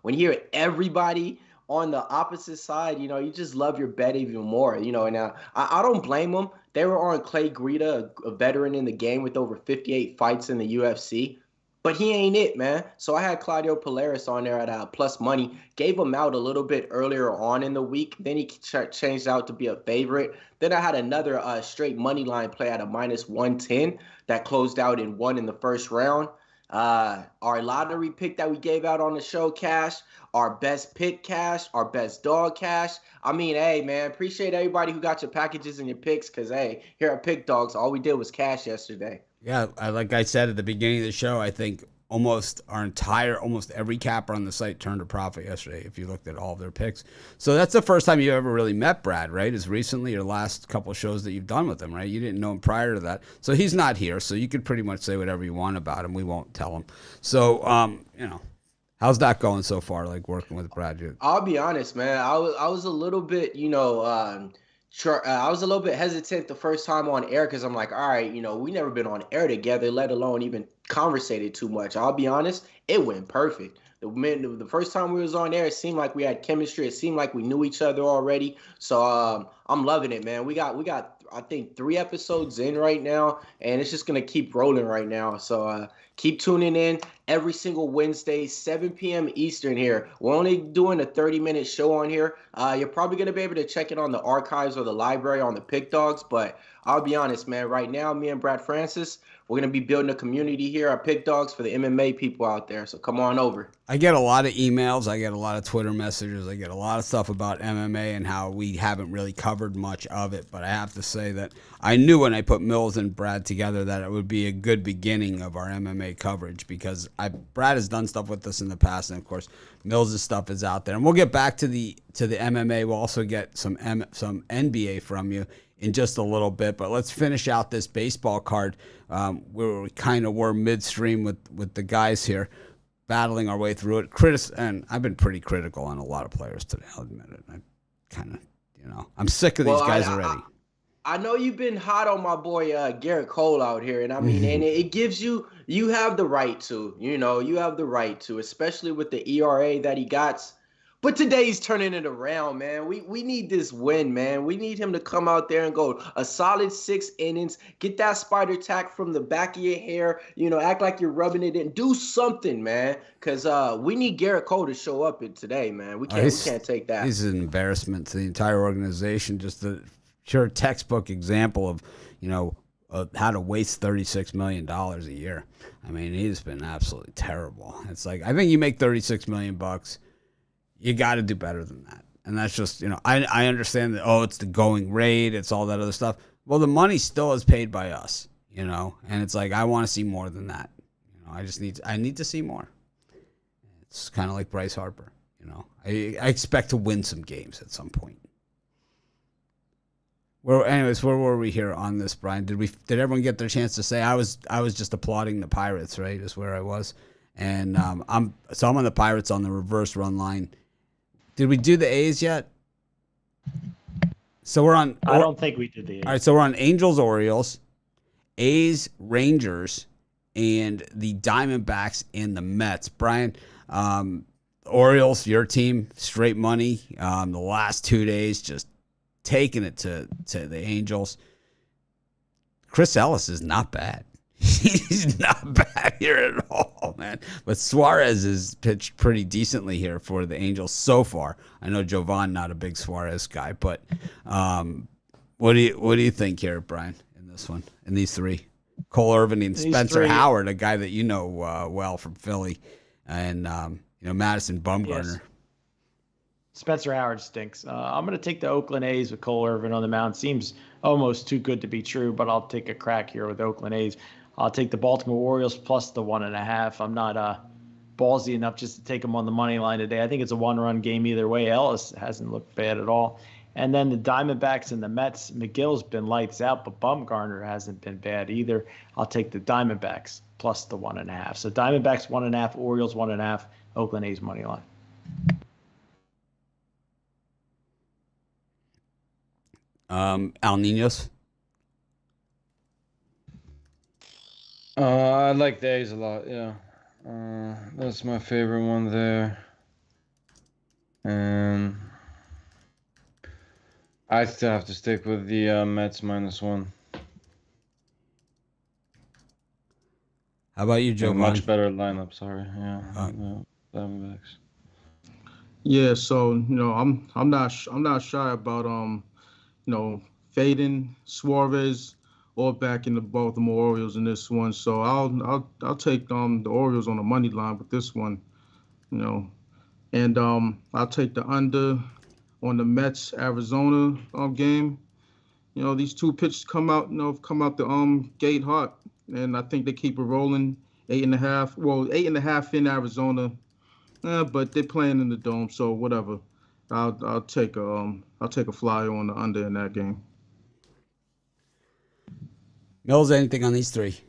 [SPEAKER 5] when you hear everybody on the opposite side, you just love your bet even more. And I don't blame them. They were on Clay Guida, a veteran in the game with over 58 fights in the UFC. But he ain't it, man. So I had Claudio Polaris on there at plus money. Gave him out a little bit earlier on in the week. Then he changed out to be a favorite. Then I had another straight money line play at a -110 that closed out in one in the first round. Our lottery pick that we gave out on the show cash. Our best pick cash. Our best dog cash. I mean, hey, man, appreciate everybody who got your packages and your picks because, hey, here at Pick Dogs, all we did was cash yesterday.
[SPEAKER 1] Yeah, like I said at the beginning of the show, I think almost every capper on the site turned a profit yesterday if you looked at all of their picks. So that's the first time you ever really met Brad, right? Is recently your last couple of shows that you've done with him, right? You didn't know him prior to that. So he's not here, so you could pretty much say whatever you want about him. We won't tell him. So, how's that going so far, like working with Brad?
[SPEAKER 5] I'll be honest, man. I was a little bit, I was a little bit hesitant the first time on air because I'm like, all right, we never been on air together, let alone even conversated too much. I'll be honest, it went perfect. The first time we was on air, it seemed like we had chemistry. It seemed like we knew each other already. So I'm loving it, man. We got I think 3 episodes in right now, and it's just gonna keep rolling right now. So keep tuning in every single Wednesday, 7 p.m. Eastern here. We're only doing a 30-minute show on here. You're probably going to be able to check it on the archives or the library on the Pick Dogs, but I'll be honest, man. Right now, me and Brad Francis, we're going to be building a community here at Pick Dogs for the MMA people out there, so come on over.
[SPEAKER 1] I get a lot of emails. I get a lot of Twitter messages. I get a lot of stuff about MMA and how we haven't really covered much of it, but I have to say that I knew when I put Mills and Brad together that it would be a good beginning of our MMA coverage because Brad has done stuff with us in the past, and of course Mills' stuff is out there. And we'll get back to the MMA. We'll also get some NBA from you in just a little bit, but let's finish out this baseball card where we kind of were midstream with the guys here, battling our way through it. And I've been pretty critical on a lot of players today. I'll admit it. I kind of, I'm sick of these guys already.
[SPEAKER 5] I know you've been hot on my boy Garrett Cole out here, and I mean, and it gives you have the right to, you have the right to, especially with the ERA that he got. But today he's turning it around, man. We need this win, man. We need him to come out there and go a solid 6 innings, get that spider tack from the back of your hair, act like you're rubbing it in. Do something, man, because we need Garrett Cole to show up today, man. We can't take that.
[SPEAKER 1] He's an embarrassment to the entire organization. Just the pure textbook example of, how to waste $36 million a year. I mean, he's been absolutely terrible. It's like, I think you make $36 million bucks. You got to do better than that. And that's just, I understand that, it's the going rate, it's all that other stuff. Well, the money still is paid by us, and it's like, I want to see more than that. I need to see more. It's kind of like Bryce Harper, I expect to win some games at some point. Well, anyways, where were we here on this, Brian? Did everyone get their chance to say? I was just applauding the Pirates, right? Is where I was. And I'm on the Pirates on the reverse run line. Did we do the A's yet? So we're on.
[SPEAKER 2] I don't think we did the A's.
[SPEAKER 1] All right, so we're on Angels, Orioles, A's, Rangers, and the Diamondbacks and the Mets. Brian, Orioles, your team, straight money. The last 2 days, just taking it to the Angels. Chris Ellis is not bad. He's not bad here at all, man. But Suarez has pitched pretty decently here for the Angels so far. I know Jovan not a big Suarez guy, but what do you think here, Brian, in this one, in these 3? Cole Irvin and Spencer Howard, a guy that you know well from Philly, and Madison Bumgarner.
[SPEAKER 2] Yes. Spencer Howard stinks. I'm going to take the Oakland A's with Cole Irvin on the mound. Seems almost too good to be true, but I'll take a crack here with Oakland A's. I'll take the Baltimore Orioles plus the 1.5. I'm not ballsy enough just to take them on the money line today. I think it's a 1-run game either way. Ellis hasn't looked bad at all. And then the Diamondbacks and the Mets, McGill's been lights out, but Bumgarner hasn't been bad either. I'll take the Diamondbacks plus the 1.5. So Diamondbacks 1.5, Orioles 1.5, Oakland A's money line.
[SPEAKER 1] Al Ninos.
[SPEAKER 3] I like the A's a lot, yeah. That's my favorite one there. And I still have to stick with the Mets -1.
[SPEAKER 1] How about you, Joe?
[SPEAKER 3] Much better lineup, sorry. Yeah. Diamondbacks.
[SPEAKER 4] Yeah, so I'm not shy about fading Suarez or backing the Baltimore Orioles in this one. So I'll take the Orioles on the money line with this one, and I'll take the under on the Mets Arizona game. These 2 pitchers come out the gate hot, and I think they keep it rolling 8.5. Well, 8.5 in Arizona, but they're playing in the dome, so whatever. I'll take a flyer on the under in that game.
[SPEAKER 1] Mills, anything on these three?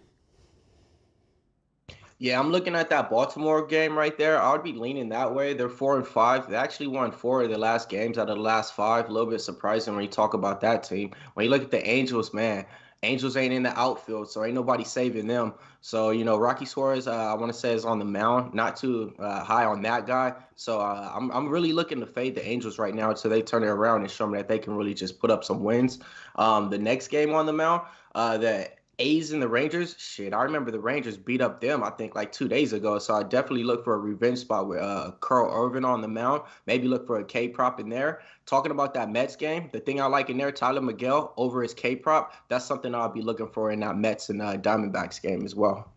[SPEAKER 5] Yeah, I'm looking at that Baltimore game right there. I would be leaning that way. They're 4-5. They actually won 4 of the last games out of the last 5. A little bit surprising when you talk about that team. When you look at the Angels, man, Angels ain't in the outfield, so ain't nobody saving them. So, Rocky Suarez, I want to say, is on the mound. Not too high on that guy. So I'm really looking to fade the Angels right now until they turn it around and show me that they can really just put up some wins. The next game on the mound, the A's and the Rangers, shit, I remember the Rangers beat up them, I think, like 2 days ago. So I definitely look for a revenge spot with Carl Irvin on the mound. Maybe look for a K prop in there. Talking about that Mets game, the thing I like in there, Tyler Miguel over his K prop, that's something I'll be looking for in that Mets and Diamondbacks game as well.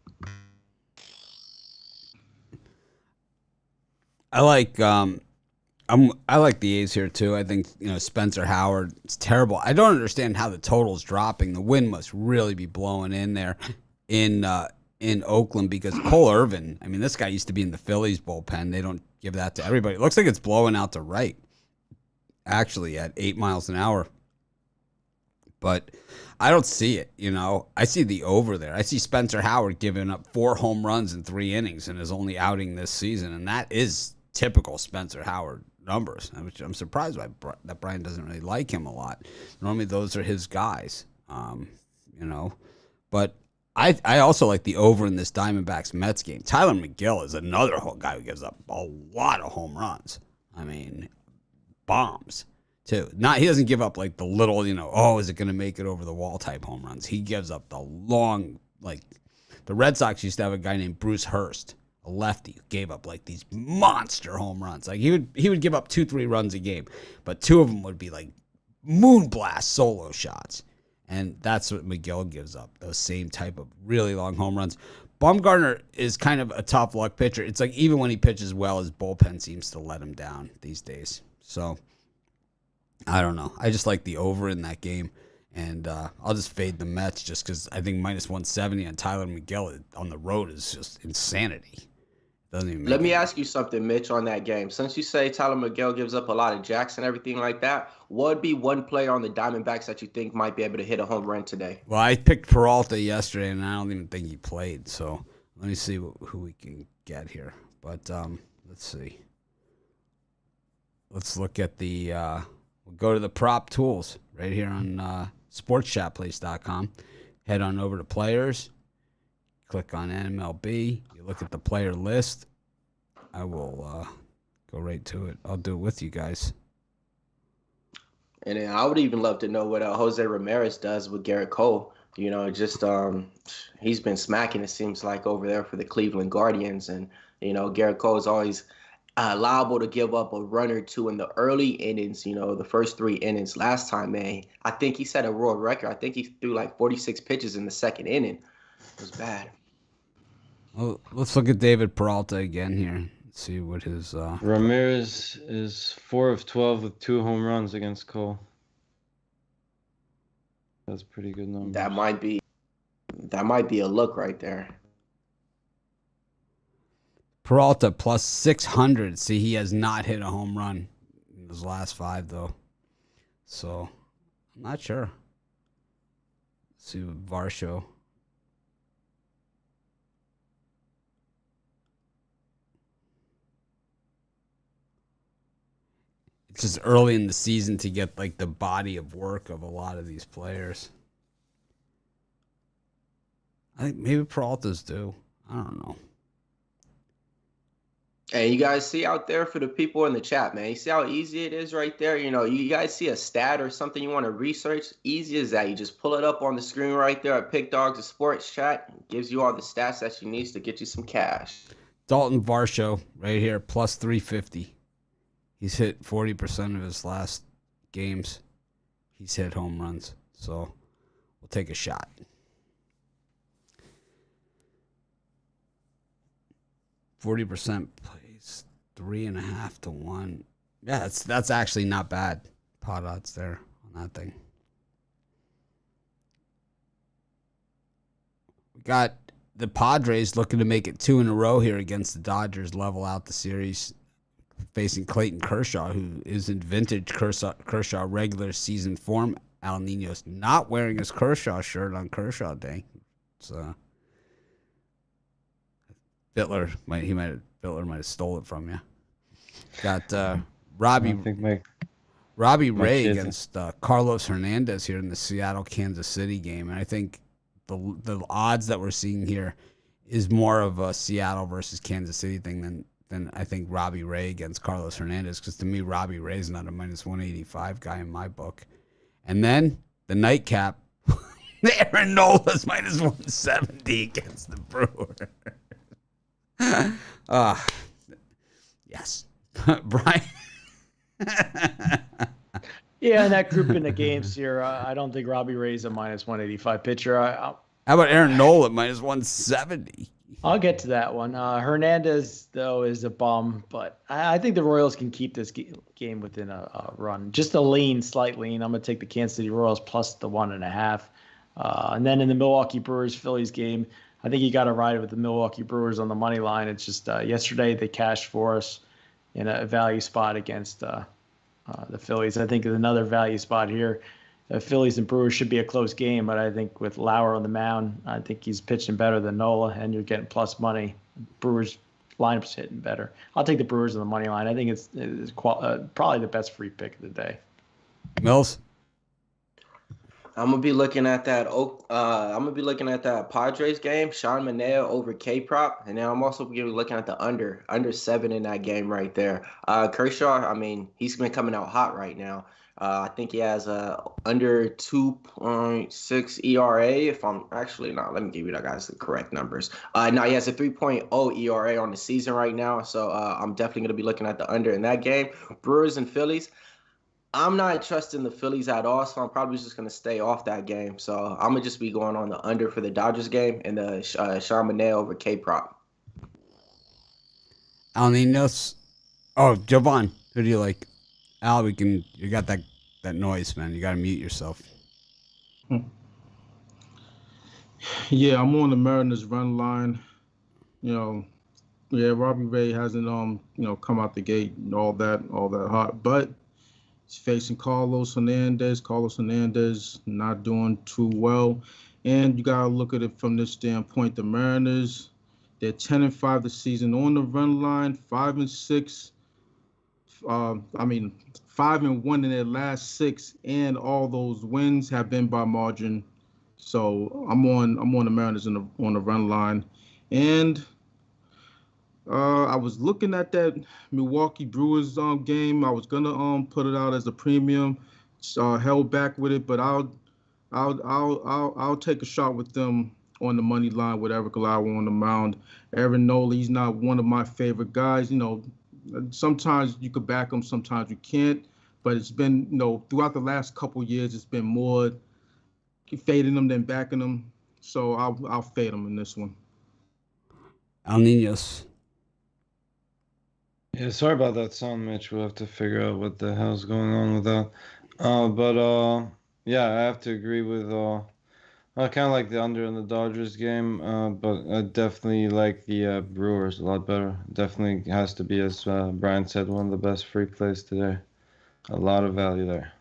[SPEAKER 1] I like I like the A's here too. I think Spencer Howard. It's terrible. I don't understand how the total's dropping. The wind must really be blowing in there in Oakland because Cole Irvin. I mean, this guy used to be in the Phillies bullpen. They don't give that to everybody. It looks like it's blowing out to right. Actually, at 8 miles an hour. But I don't see it. I see the over there. I see Spencer Howard giving up 4 home runs in 3 innings in his only outing this season, and that is typical Spencer Howard numbers. I'm surprised by that Brian doesn't really like him a lot. Normally those are his guys, But I also like the over in this Diamondbacks Mets game. Tyler McGill is another guy who gives up a lot of home runs. I mean, bombs too. He doesn't give up like the little, is it going to make it over the wall type home runs. He gives up the long, like the Red Sox used to have a guy named Bruce Hurst, a lefty, who gave up like these monster home runs. Like he would give up 2-3 runs a game, but 2 of them would be like moonblast solo shots. And that's what McGill gives up, those same type of really long home runs. Bumgarner is kind of a tough luck pitcher. It's like even when he pitches well, his bullpen seems to let him down these days. So I don't know. I just like the over in that game. And I'll just fade the Mets just because I think minus 170 on Tyler McGill on the road is just insanity. Doesn't even
[SPEAKER 5] Let me ask you something, Mitch, on that game. Since you say Tyler McGill gives up a lot of jacks and everything like that, what would be one player on the Diamondbacks that you think might be able to hit a home run today?
[SPEAKER 1] Well, I picked Peralta yesterday, and I don't even think he played. So let me see who we can get here. But let's see. Let's look at the we'll go to the prop tools right here on sportschatplace.com. Head on over to players. Click on MLB. You look at the player list. I will go right to it. I'll do it with you guys.
[SPEAKER 5] And then I would even love to know what Jose Ramirez does with Garrett Cole. He's been smacking, it seems like, over there for the Cleveland Guardians. And, Garrett Cole is always liable to give up a run or two in the early innings, the first 3 innings. Last time, man, I think he set a world record. I think he threw like 46 pitches in the second inning. It was bad.
[SPEAKER 1] Well, let's look at David Peralta again here. Let's see what his
[SPEAKER 3] Ramirez is 4 of 12 with 2 home runs against Cole. That's pretty good number.
[SPEAKER 5] That might be a look right there.
[SPEAKER 1] Peralta plus 600. See, he has not hit a home run in his last 5 though. So I'm not sure. Let's see what Varsho. It's just early in the season to get like the body of work of a lot of these players. I think maybe Peralta's due. I don't know.
[SPEAKER 5] And you guys see out there for the people in the chat, man, you see how easy it is right there? You guys see a stat or something you want to research? Easy as that. You just pull it up on the screen right there at Pick Dogs, the sports chat. It gives you all the stats that you need to get you some cash.
[SPEAKER 1] Dalton Varsho right here, plus 350. He's hit 40% of his last games. He's hit home runs. So we'll take a shot. %, plays 3.5 to 1. Yeah, that's actually not bad. Pot odds there on that thing. We got the Padres looking to make it 2 in a row here against the Dodgers, level out the series, facing Clayton Kershaw, who is in vintage Kershaw regular season form. Al Nino's not wearing his Kershaw shirt on Kershaw Day. So Bittler might have stole it from you. Got Robbie Ray against Carlos Hernandez here in the Seattle Kansas City game, and I think the odds that we're seeing here is more of a Seattle versus Kansas City thing than I think Robbie Ray against Carlos Hernandez, because to me Robbie Ray is not a -185 guy in my book. And then the nightcap, Aaron Nola's -170 against the Brewers. Yes. Brian.
[SPEAKER 2] Yeah, in that group in the games here, I don't think Robbie Ray's a -185 pitcher.
[SPEAKER 1] How about Aaron Nola at -170?
[SPEAKER 2] I'll get to that one. Hernandez, though, is a bum, but I think the Royals can keep this game within a run. Just a slight lean. I'm going to take the Kansas City Royals plus the 1.5. And then in the Milwaukee Brewers-Phillies game, I think you got to ride with the Milwaukee Brewers on the money line. It's just yesterday they cashed for us in a value spot against the Phillies. I think another value spot here. Phillies and Brewers should be a close game, but I think with Lauer on the mound, I think he's pitching better than Nola, and you're getting plus money. Brewers lineup's hitting better. I'll take the Brewers on the money line. I think it's probably the best free pick of the day.
[SPEAKER 1] Mills.
[SPEAKER 5] I'm gonna be looking at that. Padres game, Sean Manaea over K-prop, and then I'm also gonna be looking at the under 7 in that game right there. Kershaw, I mean, he's been coming out hot right now. I think he has a under 2.6 ERA. If I'm actually not, let me give you that guys the correct numbers. Now he has a 3.0 ERA on the season right now. So I'm definitely gonna be looking at the under in that game. Brewers and Phillies. I'm not trusting the Phillies at all, so I'm probably just going to stay off that game. So I'm going to just be going on the under for the Dodgers game and the Sean Manaea over K-prop.
[SPEAKER 1] Al Ninos. Oh, Jovan, who do you like? Al, you got that noise, man. You got to mute yourself.
[SPEAKER 4] Yeah, I'm on the Mariners run line. Robbie Ray hasn't come out the gate and all that hot, but he's facing Carlos Hernandez. Carlos Hernandez not doing too well. And you got to look at it from this standpoint. The Mariners, they're 10-5 this season on the run line, 5-6. 5-1 in their last 6, and all those wins have been by margin. So I'm on the Mariners on the run line. And I was looking at that Milwaukee Brewers game. I was gonna put it out as a premium. Held back with it, but I'll take a shot with them on the money line with Eric Lauer on the mound. Aaron Nola, he's not one of my favorite guys. Sometimes you could back him, sometimes you can't. But it's been throughout the last couple years, it's been more fading them than backing them. So I'll fade them in this one.
[SPEAKER 1] Al Ninos.
[SPEAKER 3] Yeah, sorry about that sound, Mitch. We'll have to figure out what the hell's going on with that. Yeah, I have to agree with. I kind of like the under in the Dodgers game, but I definitely like the Brewers a lot better. Definitely has to be, as Brian said, one of the best free plays today. A lot of value there.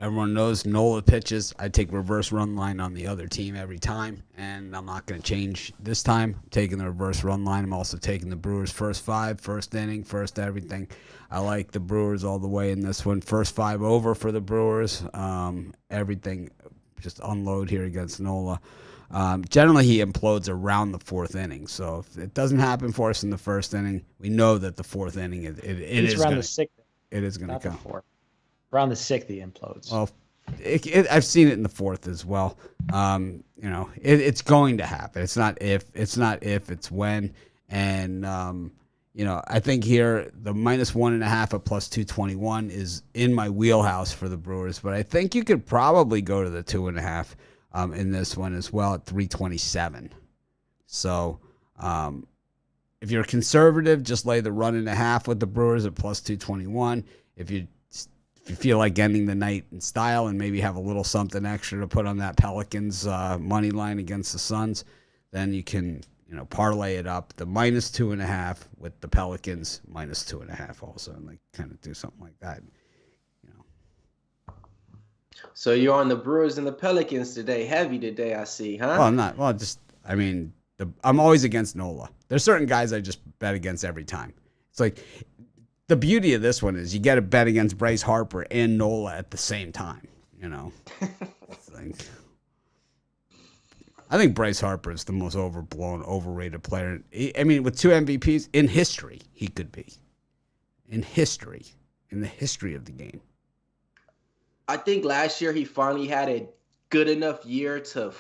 [SPEAKER 1] Everyone knows Nola pitches. I take reverse run line on the other team every time, and I'm not going to change this time. I'm taking the reverse run line. I'm also taking the Brewers first 5, first inning, first everything. I like the Brewers all the way in this one. First 5 over for the Brewers. Everything just unload here against Nola. Generally, he implodes around the 4th inning. So if it doesn't happen for us in the first inning, we know that the 4th inning it is
[SPEAKER 2] around the 6th.
[SPEAKER 1] It is going to come.
[SPEAKER 2] Around the 6th, he implodes.
[SPEAKER 1] Well, I've seen it in the 4th as well. It's going to happen. It's not if. It's when. And I think here the -1.5 at +221 is in my wheelhouse for the Brewers. But I think you could probably go to the 2.5 in this one as well at 327. So if you're conservative, just lay the 1.5 with the Brewers at +221. If you if you feel like ending the night in style and maybe have a little something extra to put on that Pelicans money line against the Suns, then you can, parlay it up. The -2.5 with the Pelicans -2.5 also, and like kind of do something like that.
[SPEAKER 5] So you're on the Brewers and the Pelicans today, heavy today, I see, huh?
[SPEAKER 1] Well, I'm not. Well, I'm always against Nola. There's certain guys I just bet against every time. It's like the beauty of this one is you get a bet against Bryce Harper and Nola at the same time. It's like, I think Bryce Harper is the most overblown, overrated player. With 2 MVPs in history, he could be. In the history of the game.
[SPEAKER 5] I think last year he finally had a good enough year to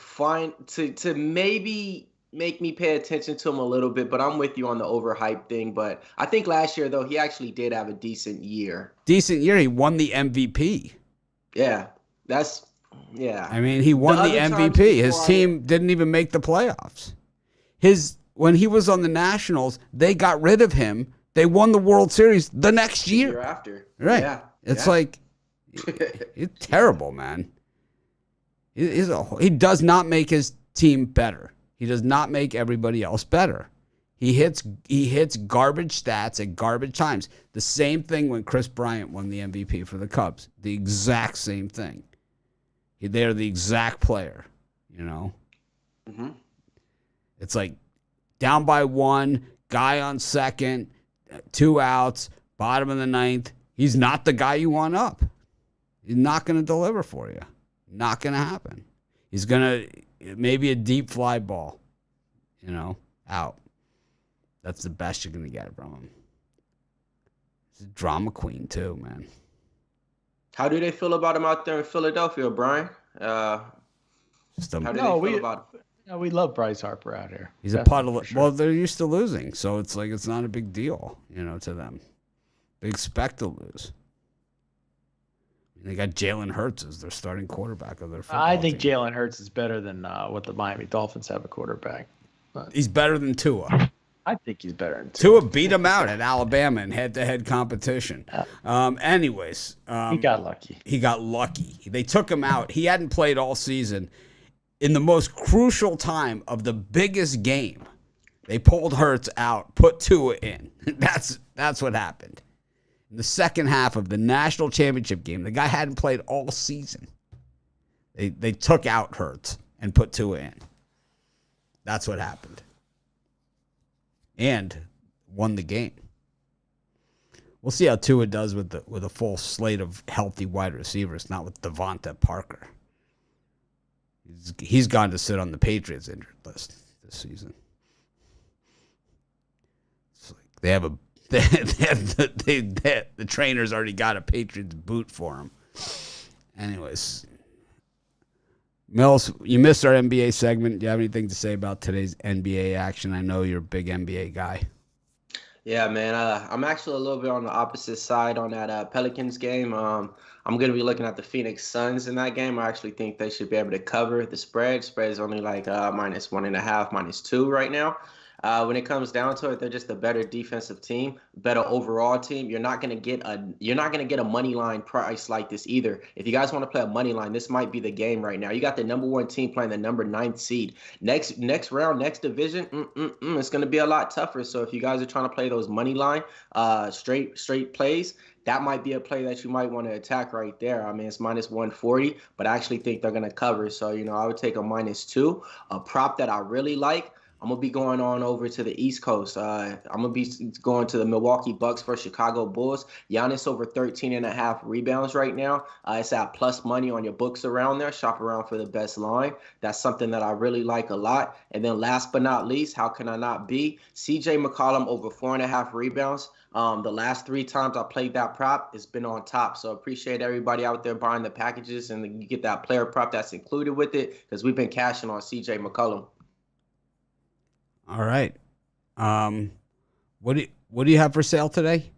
[SPEAKER 5] maybe make me pay attention to him a little bit, but I'm with you on the overhyped thing. But I think last year, though, he actually did have a decent year.
[SPEAKER 1] He won the MVP.
[SPEAKER 5] Yeah,
[SPEAKER 1] he won the MVP. His team didn't even make the playoffs. When he was on the Nationals, they got rid of him. They won the World Series the next year.
[SPEAKER 5] The year after.
[SPEAKER 1] Right.
[SPEAKER 5] Yeah.
[SPEAKER 1] It's like, it's terrible, man. He does not make his team better. He does not make everybody else better. He hits garbage stats at garbage times. The same thing when Chris Bryant won the MVP for the Cubs. The exact same thing. They're the exact player,
[SPEAKER 5] Mm-hmm.
[SPEAKER 1] It's like down by 1, guy on second, 2 outs, bottom of the 9th. He's not the guy you want up. He's not going to deliver for you. Not going to happen. He's going to maybe a deep fly ball, out. That's the best you're going to get from him. He's a drama queen too, man.
[SPEAKER 5] How do they feel about him out there in Philadelphia, Brian? How do they feel about him?
[SPEAKER 2] We love Bryce Harper out here.
[SPEAKER 1] He's a puddle. Sure. Well, they're used to losing, so it's like it's not a big deal, to them. They expect to lose. They got Jalen Hurts as their starting quarterback of their football
[SPEAKER 2] I think
[SPEAKER 1] team.
[SPEAKER 2] Jalen Hurts is better than what the Miami Dolphins have a quarterback. But
[SPEAKER 1] he's better than Tua.
[SPEAKER 2] I think he's better than Tua.
[SPEAKER 1] Tua beat him out at Alabama in head-to-head competition. Anyways.
[SPEAKER 2] He got lucky.
[SPEAKER 1] He got lucky. They took him out. He hadn't played all season. In the most crucial time of the biggest game, they pulled Hurts out, put Tua in. That's what happened. In the second half of the national championship game, the guy hadn't played all season. They took out Hurts and put Tua in. That's what happened. And won the game. We'll see how Tua does with a full slate of healthy wide receivers, not with Devonta Parker. He's gone to sit on the Patriots injured list this season. It's like they have the trainer's already got a Patriots boot for him. Anyways, Mills, you missed our NBA segment. Do you have anything to say about today's NBA action? I know you're a big NBA guy.
[SPEAKER 5] Yeah, man. I'm actually a little bit on the opposite side on that Pelicans game. I'm going to be looking at the Phoenix Suns in that game. I actually think they should be able to cover the spread. Spread is only like -1.5, -2 right now. When it comes down to it, they're just a better defensive team, better overall team. You're not gonna get a money line price like this either. If you guys want to play a money line, this might be the game right now. You got the #1 team playing the #9 seed. Next round, next division, it's gonna be a lot tougher. So if you guys are trying to play those money line, straight plays, that might be a play that you might want to attack right there. I mean, it's -140, but I actually think they're gonna cover. So I would take a -2. A prop that I really like. I'm going to be going on over to the East Coast. I'm going to be going to the Milwaukee Bucks versus Chicago Bulls. Giannis over 13.5 rebounds right now. It's at plus money on your books around there. Shop around for the best line. That's something that I really like a lot. And then last but not least, how can I not be? CJ McCollum over 4.5 rebounds. The last 3 times I played that prop, it's been on top. So appreciate everybody out there buying the packages, and you get that player prop that's included with it because we've been cashing on CJ McCollum.
[SPEAKER 1] All right. What do you have for sale today?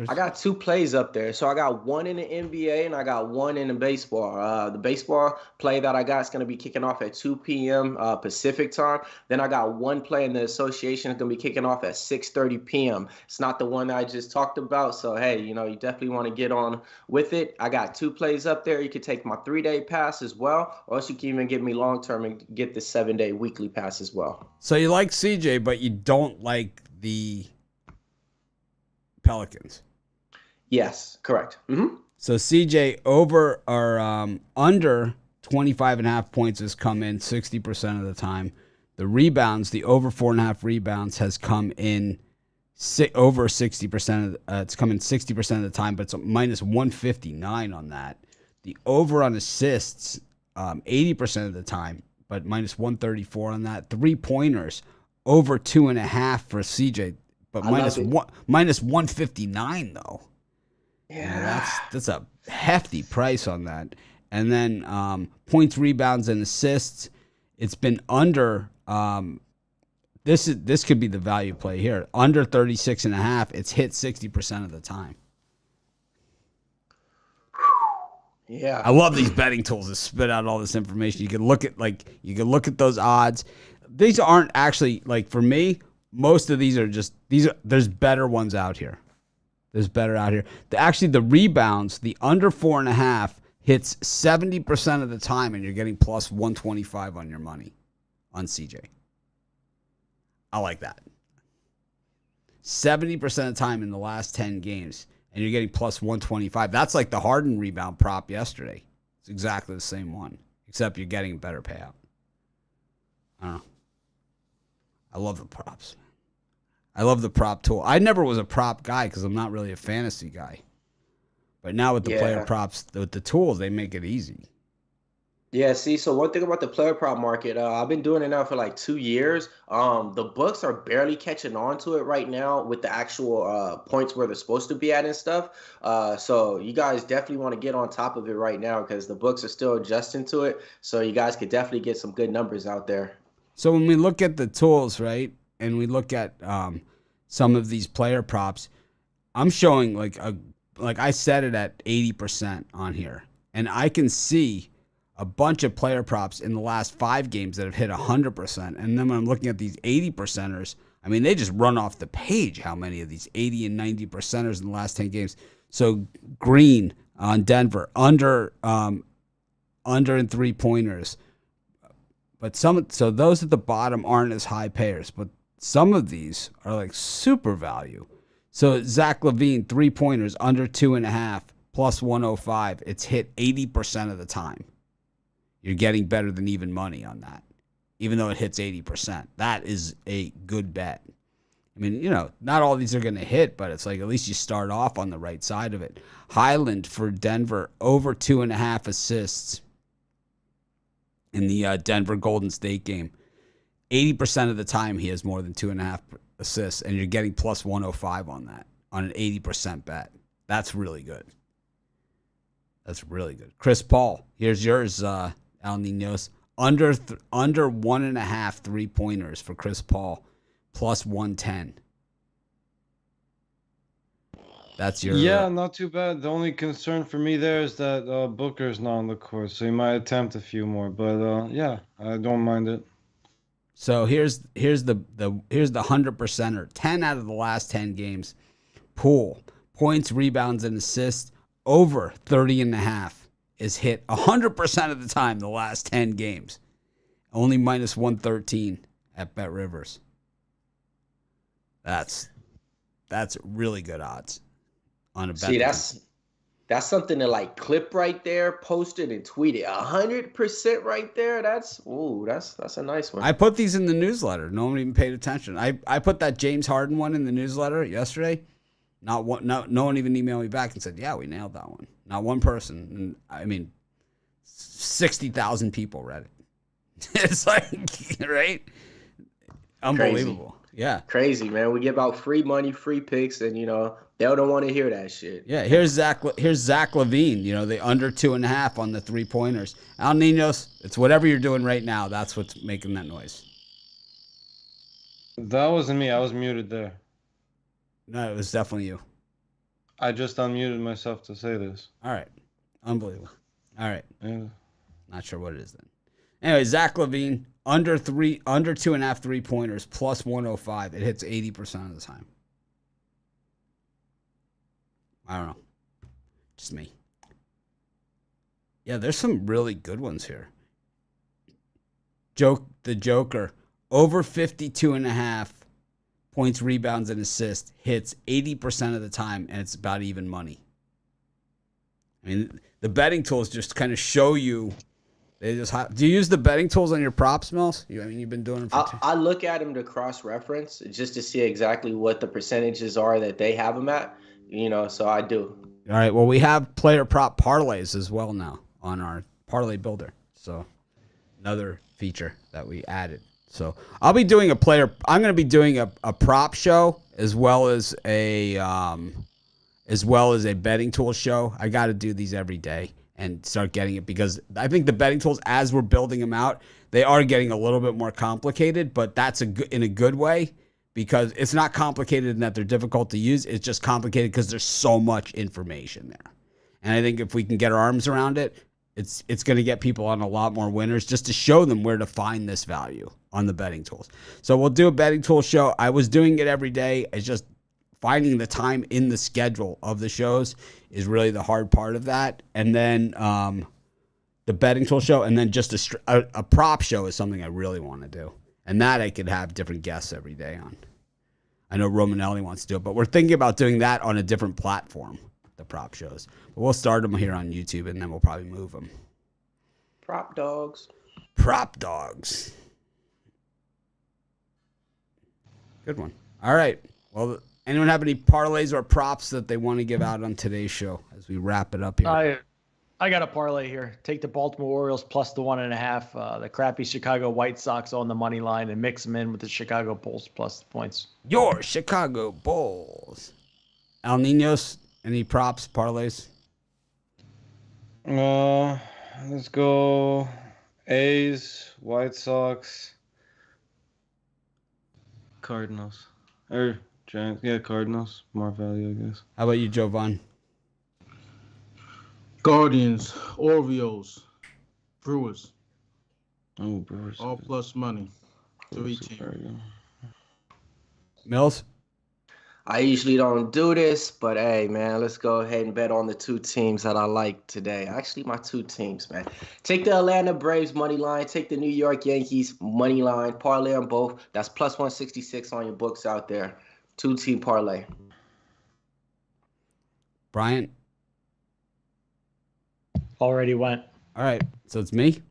[SPEAKER 5] I got 2 plays up there. So I got one in the NBA and I got one in the baseball. The baseball play that I got is going to be kicking off at 2 p.m. Pacific time. Then I got one play in the association that's going to be kicking off at 6:30 p.m. It's not the one that I just talked about. So, hey, you definitely want to get on with it. I got 2 plays up there. You could take my 3-day pass as well, or else you can even get me long-term and get the 7-day weekly pass as well.
[SPEAKER 1] So you like CJ, but you don't like the Pelicans.
[SPEAKER 5] Yes, correct.
[SPEAKER 1] So CJ over or under 25.5 points has come in 60% of the time. The rebounds, the over 4.5 rebounds has come in over 60%. It's come in 60% of the time, but it's minus 159 on that. The over on assists, 80% of the time, but minus 134 on that. 3-pointers, over 2.5 for CJ. But minus 159 though. Yeah, that's a hefty price on that. And then points, rebounds, and assists. It's been under. This could be the value play here. Under 36.5. It's hit 60% of the time.
[SPEAKER 5] Yeah,
[SPEAKER 1] I love these betting tools that spit out all this information. You can look at those odds. These aren't actually for me. Most of these are there's better ones out here. Actually, the rebounds, the under 4.5 hits 70% of the time, and you're getting plus 125 on your money on CJ. I like that. 70% of the time in the last 10 games, and you're getting plus 125. That's like the Harden rebound prop yesterday. It's exactly the same one, except you're getting a better payout. I don't know. I love the props. I love the prop tool. I never was a prop guy because I'm not really a fantasy guy. But now with the player props, with the tools, they make it easy.
[SPEAKER 5] Yeah, see, so one thing about the player prop market, I've been doing it now for like 2 years. The books are barely catching on to it right now with the actual points where they're supposed to be at and stuff. So you guys definitely want to get on top of it right now because the books are still adjusting to it. So you guys could definitely get some good numbers out there.
[SPEAKER 1] So when we look at the tools, right, and we look at some of these player props, I'm showing like I set it at 80% on here, and I can see a bunch of player props in the last 5 games that have hit 100%. And then when I'm looking at these 80%ers, I mean, they just run off the page how many of these 80 and 90%ers in the last 10 games. So Green on Denver, under in 3-pointers. But so those at the bottom aren't as high payers, but some of these are like super value. So Zach LaVine, 3-pointers, under 2.5, plus 105. It's hit 80% of the time. You're getting better than even money on that, even though it hits 80%. That is a good bet. I mean, not all these are going to hit, but it's like at least you start off on the right side of it. Highland for Denver, over 2.5 assists in the Denver Golden State game. 80% of the time he has more than 2.5 assists, and you're getting plus 105 on that, on an 80% bet. That's really good. Chris Paul, here's yours, Al Ninos. Under 1.5 3-pointers for Chris Paul, plus 110. That's your...
[SPEAKER 3] Yeah, not too bad. The only concern for me there is that Booker's not on the court, so he might attempt a few more. But yeah, I don't mind it.
[SPEAKER 1] So here's the 100%er. 10 out of the last 10 games. Poole, points, rebounds, and assists over 30.5 is hit 100% of the time the last 10 games. Only minus 113 at Bet Rivers. That's really good odds on a bet.
[SPEAKER 5] See, that's something to like clip right there, post it, and tweet it. 100% right there. That's a nice one.
[SPEAKER 1] I put these in the newsletter. No one even paid attention. I put that James Harden one in the newsletter yesterday. No one even emailed me back and said, yeah, we nailed that one. Not one person. And, I mean, 60,000 people read it. It's like, right? Unbelievable.
[SPEAKER 5] Crazy.
[SPEAKER 1] Yeah.
[SPEAKER 5] Crazy, man. We give out free money, free picks, and, they don't want to hear that shit.
[SPEAKER 1] Yeah, here's Zach LaVine, the under 2.5 on the 3-pointers. Al Ninos, it's whatever you're doing right now. That's what's making that noise.
[SPEAKER 3] That wasn't me. I was muted there.
[SPEAKER 1] No, it was definitely you.
[SPEAKER 3] I just unmuted myself to say this.
[SPEAKER 1] All right. Unbelievable. All right.
[SPEAKER 3] Yeah.
[SPEAKER 1] Not sure what it is then. Anyway, Zach Levine, under 2.5 3-pointers, plus 105. It hits 80% of the time. I don't know. Just me. Yeah, there's some really good ones here. The Joker, over 52.5 points, rebounds, and assists, hits 80% of the time, and it's about even money. I mean, the betting tools just kind of show you. Do you use the betting tools on your props, Mills? You've been doing them for
[SPEAKER 5] I look at them to cross-reference just to see exactly what the percentages are that they have them at. So I do.
[SPEAKER 1] All right. Well, we have player prop parlays as well now on our parlay builder. So another feature that we added. So I'm going to be doing a prop show as well as a betting tool show. I got to do these every day and start getting it, because I think the betting tools, as we're building them out, they are getting a little bit more complicated, but that's in a good way, because it's not complicated in that they're difficult to use. It's just complicated because there's so much information there. And I think if we can get our arms around it, it's going to get people on a lot more winners, just to show them where to find this value on the betting tools. So we'll do a betting tool show. I was doing it every day. It's just finding the time in the schedule of the shows is really the hard part of that. And then the betting tool show, and then just a prop show is something I really want to do. And that I could have different guests every day on. I know Romanelli wants to do it, but we're thinking about doing that on a different platform, the prop shows. But we'll start them here on YouTube, and then we'll probably move them.
[SPEAKER 5] Prop dogs.
[SPEAKER 1] Prop dogs. Good one. All right. Well, anyone have any parlays or props that they want to give out on today's show as we wrap it up here?
[SPEAKER 2] I got a parlay here. Take the Baltimore Orioles plus the 1.5, the crappy Chicago White Sox on the money line, and mix them in with the Chicago Bulls plus the points.
[SPEAKER 1] Your Chicago Bulls. Al Ninos, any props, parlays?
[SPEAKER 3] Let's go A's, White Sox, Cardinals. Or Giants. Yeah, Cardinals. More value, I guess.
[SPEAKER 1] How about you, Jovan?
[SPEAKER 4] Guardians, Orioles, Brewers.
[SPEAKER 3] Oh, Brewers.
[SPEAKER 4] All plus money. 3 teams.
[SPEAKER 1] Mills?
[SPEAKER 5] I usually don't do this, but hey, man, let's go ahead and bet on the two teams that I like today. Actually, my two teams, man. Take the Atlanta Braves money line. Take the New York Yankees money line. Parlay on both. That's plus 166 on your books out there. 2-team parlay.
[SPEAKER 1] Bryant?
[SPEAKER 2] Already went.
[SPEAKER 1] All right. So it's me?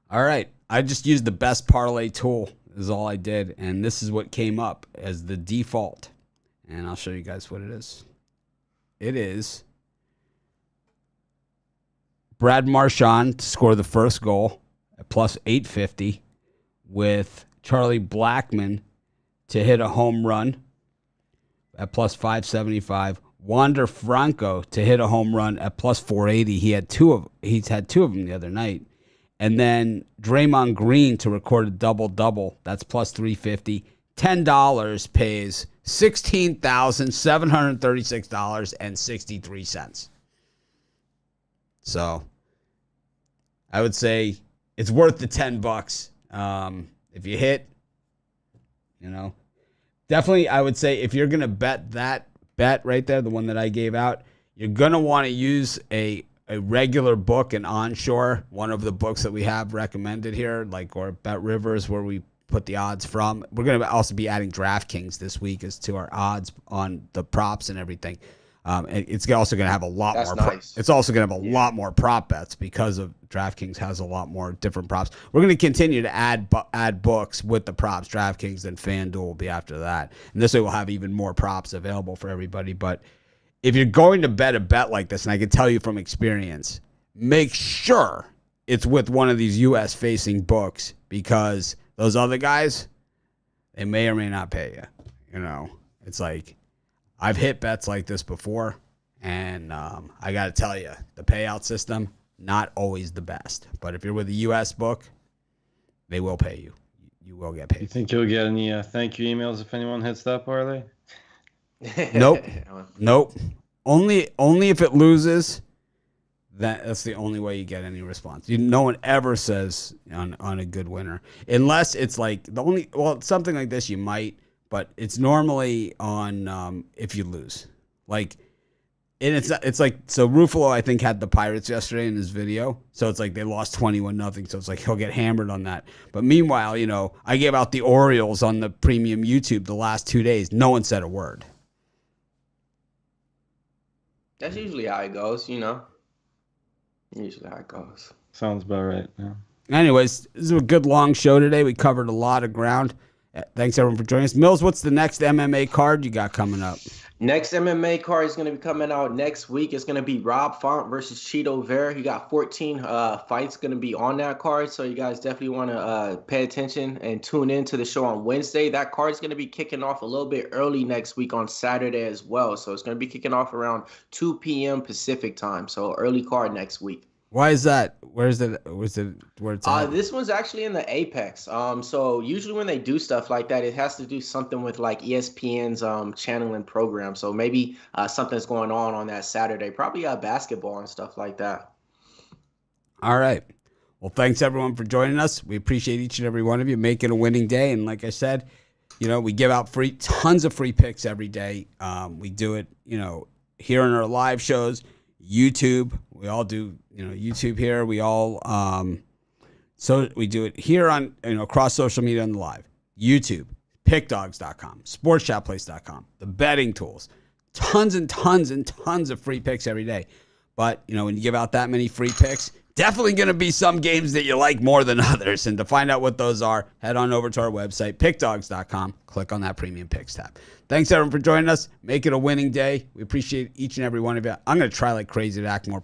[SPEAKER 1] All right. I just used the best parlay tool is all I did. And this is what came up as the default. And I'll show you guys what it is. It is Brad Marchand to score the first goal at plus 850, with Charlie Blackmon to hit a home run at plus 575. Wander Franco to hit a home run at plus 480. He's had two of them the other night. And then Draymond Green to record a double-double. That's plus 350. $10 pays $16,736.63. So I would say it's worth the $10. If you hit, definitely I would say if you're going to bet that bet right there, the one that I gave out, you're going to want to use a regular book, an onshore, one of the books that we have recommended here, or Bet Rivers, where we put the odds from. We're going to also be adding DraftKings this week as to our odds on the props and everything. It's also going to have a lot more.
[SPEAKER 5] Nice.
[SPEAKER 1] It's also going to have a lot more prop bets because of DraftKings has a lot more different props. We're going to continue to add books with the props. DraftKings and FanDuel will be after that, and this way we'll have even more props available for everybody. But if you're going to bet a bet like this, and I can tell you from experience, make sure it's with one of these U.S. facing books, because those other guys, they may or may not pay you. It's like, I've hit bets like this before, and I got to tell you, the payout system, not always the best. But if you're with a U.S. book, they will pay you. You will get paid.
[SPEAKER 3] You think you'll get any thank you emails if anyone hits that parlay?
[SPEAKER 1] Nope. Nope. Only if it loses, that's the only way you get any response. No one ever says on a good winner. Unless it's like something like this you might, but it's normally on if you lose. Like, and it's like, so Ruffalo, I think, had the Pirates yesterday in his video. So it's like they lost 21-0. So it's like he'll get hammered on that. But meanwhile, I gave out the Orioles on the premium YouTube the last 2 days. No one said a word.
[SPEAKER 5] That's usually how it goes, Usually how it goes.
[SPEAKER 3] Sounds about right. Yeah.
[SPEAKER 1] Anyways, this is a good long show today. We covered a lot of ground. Thanks, everyone, for joining us. Mills, what's the next MMA card you got coming up?
[SPEAKER 5] Next MMA card is going to be coming out next week. It's going to be Rob Font versus Cheeto Vera. You got 14 fights going to be on that card, so you guys definitely want to pay attention and tune in to the show on Wednesday. That card is going to be kicking off a little bit early next week on Saturday as well, so it's going to be kicking off around 2 p.m. Pacific time, so early card next week.
[SPEAKER 1] Why is that? Where it's at?
[SPEAKER 5] This one's actually in the Apex. So usually when they do stuff like that, it has to do something with like ESPN's channeling program. So maybe something's going on that Saturday. Probably basketball and stuff like that.
[SPEAKER 1] All right. Well, thanks everyone for joining us. We appreciate each and every one of you. Make it a winning day. And like I said, we give out tons of free picks every day. We do it, here in our live shows, YouTube. We all do, YouTube here. We all, so we do it here on, across social media and live. YouTube, pickdogs.com, sportshopplace.com, the betting tools, tons and tons and tons of free picks every day. But, when you give out that many free picks, definitely going to be some games that you like more than others. And to find out what those are, head on over to our website, pickdogs.com, click on that premium picks tab. Thanks everyone for joining us. Make it a winning day. We appreciate each and every one of you. I'm going to try like crazy to act more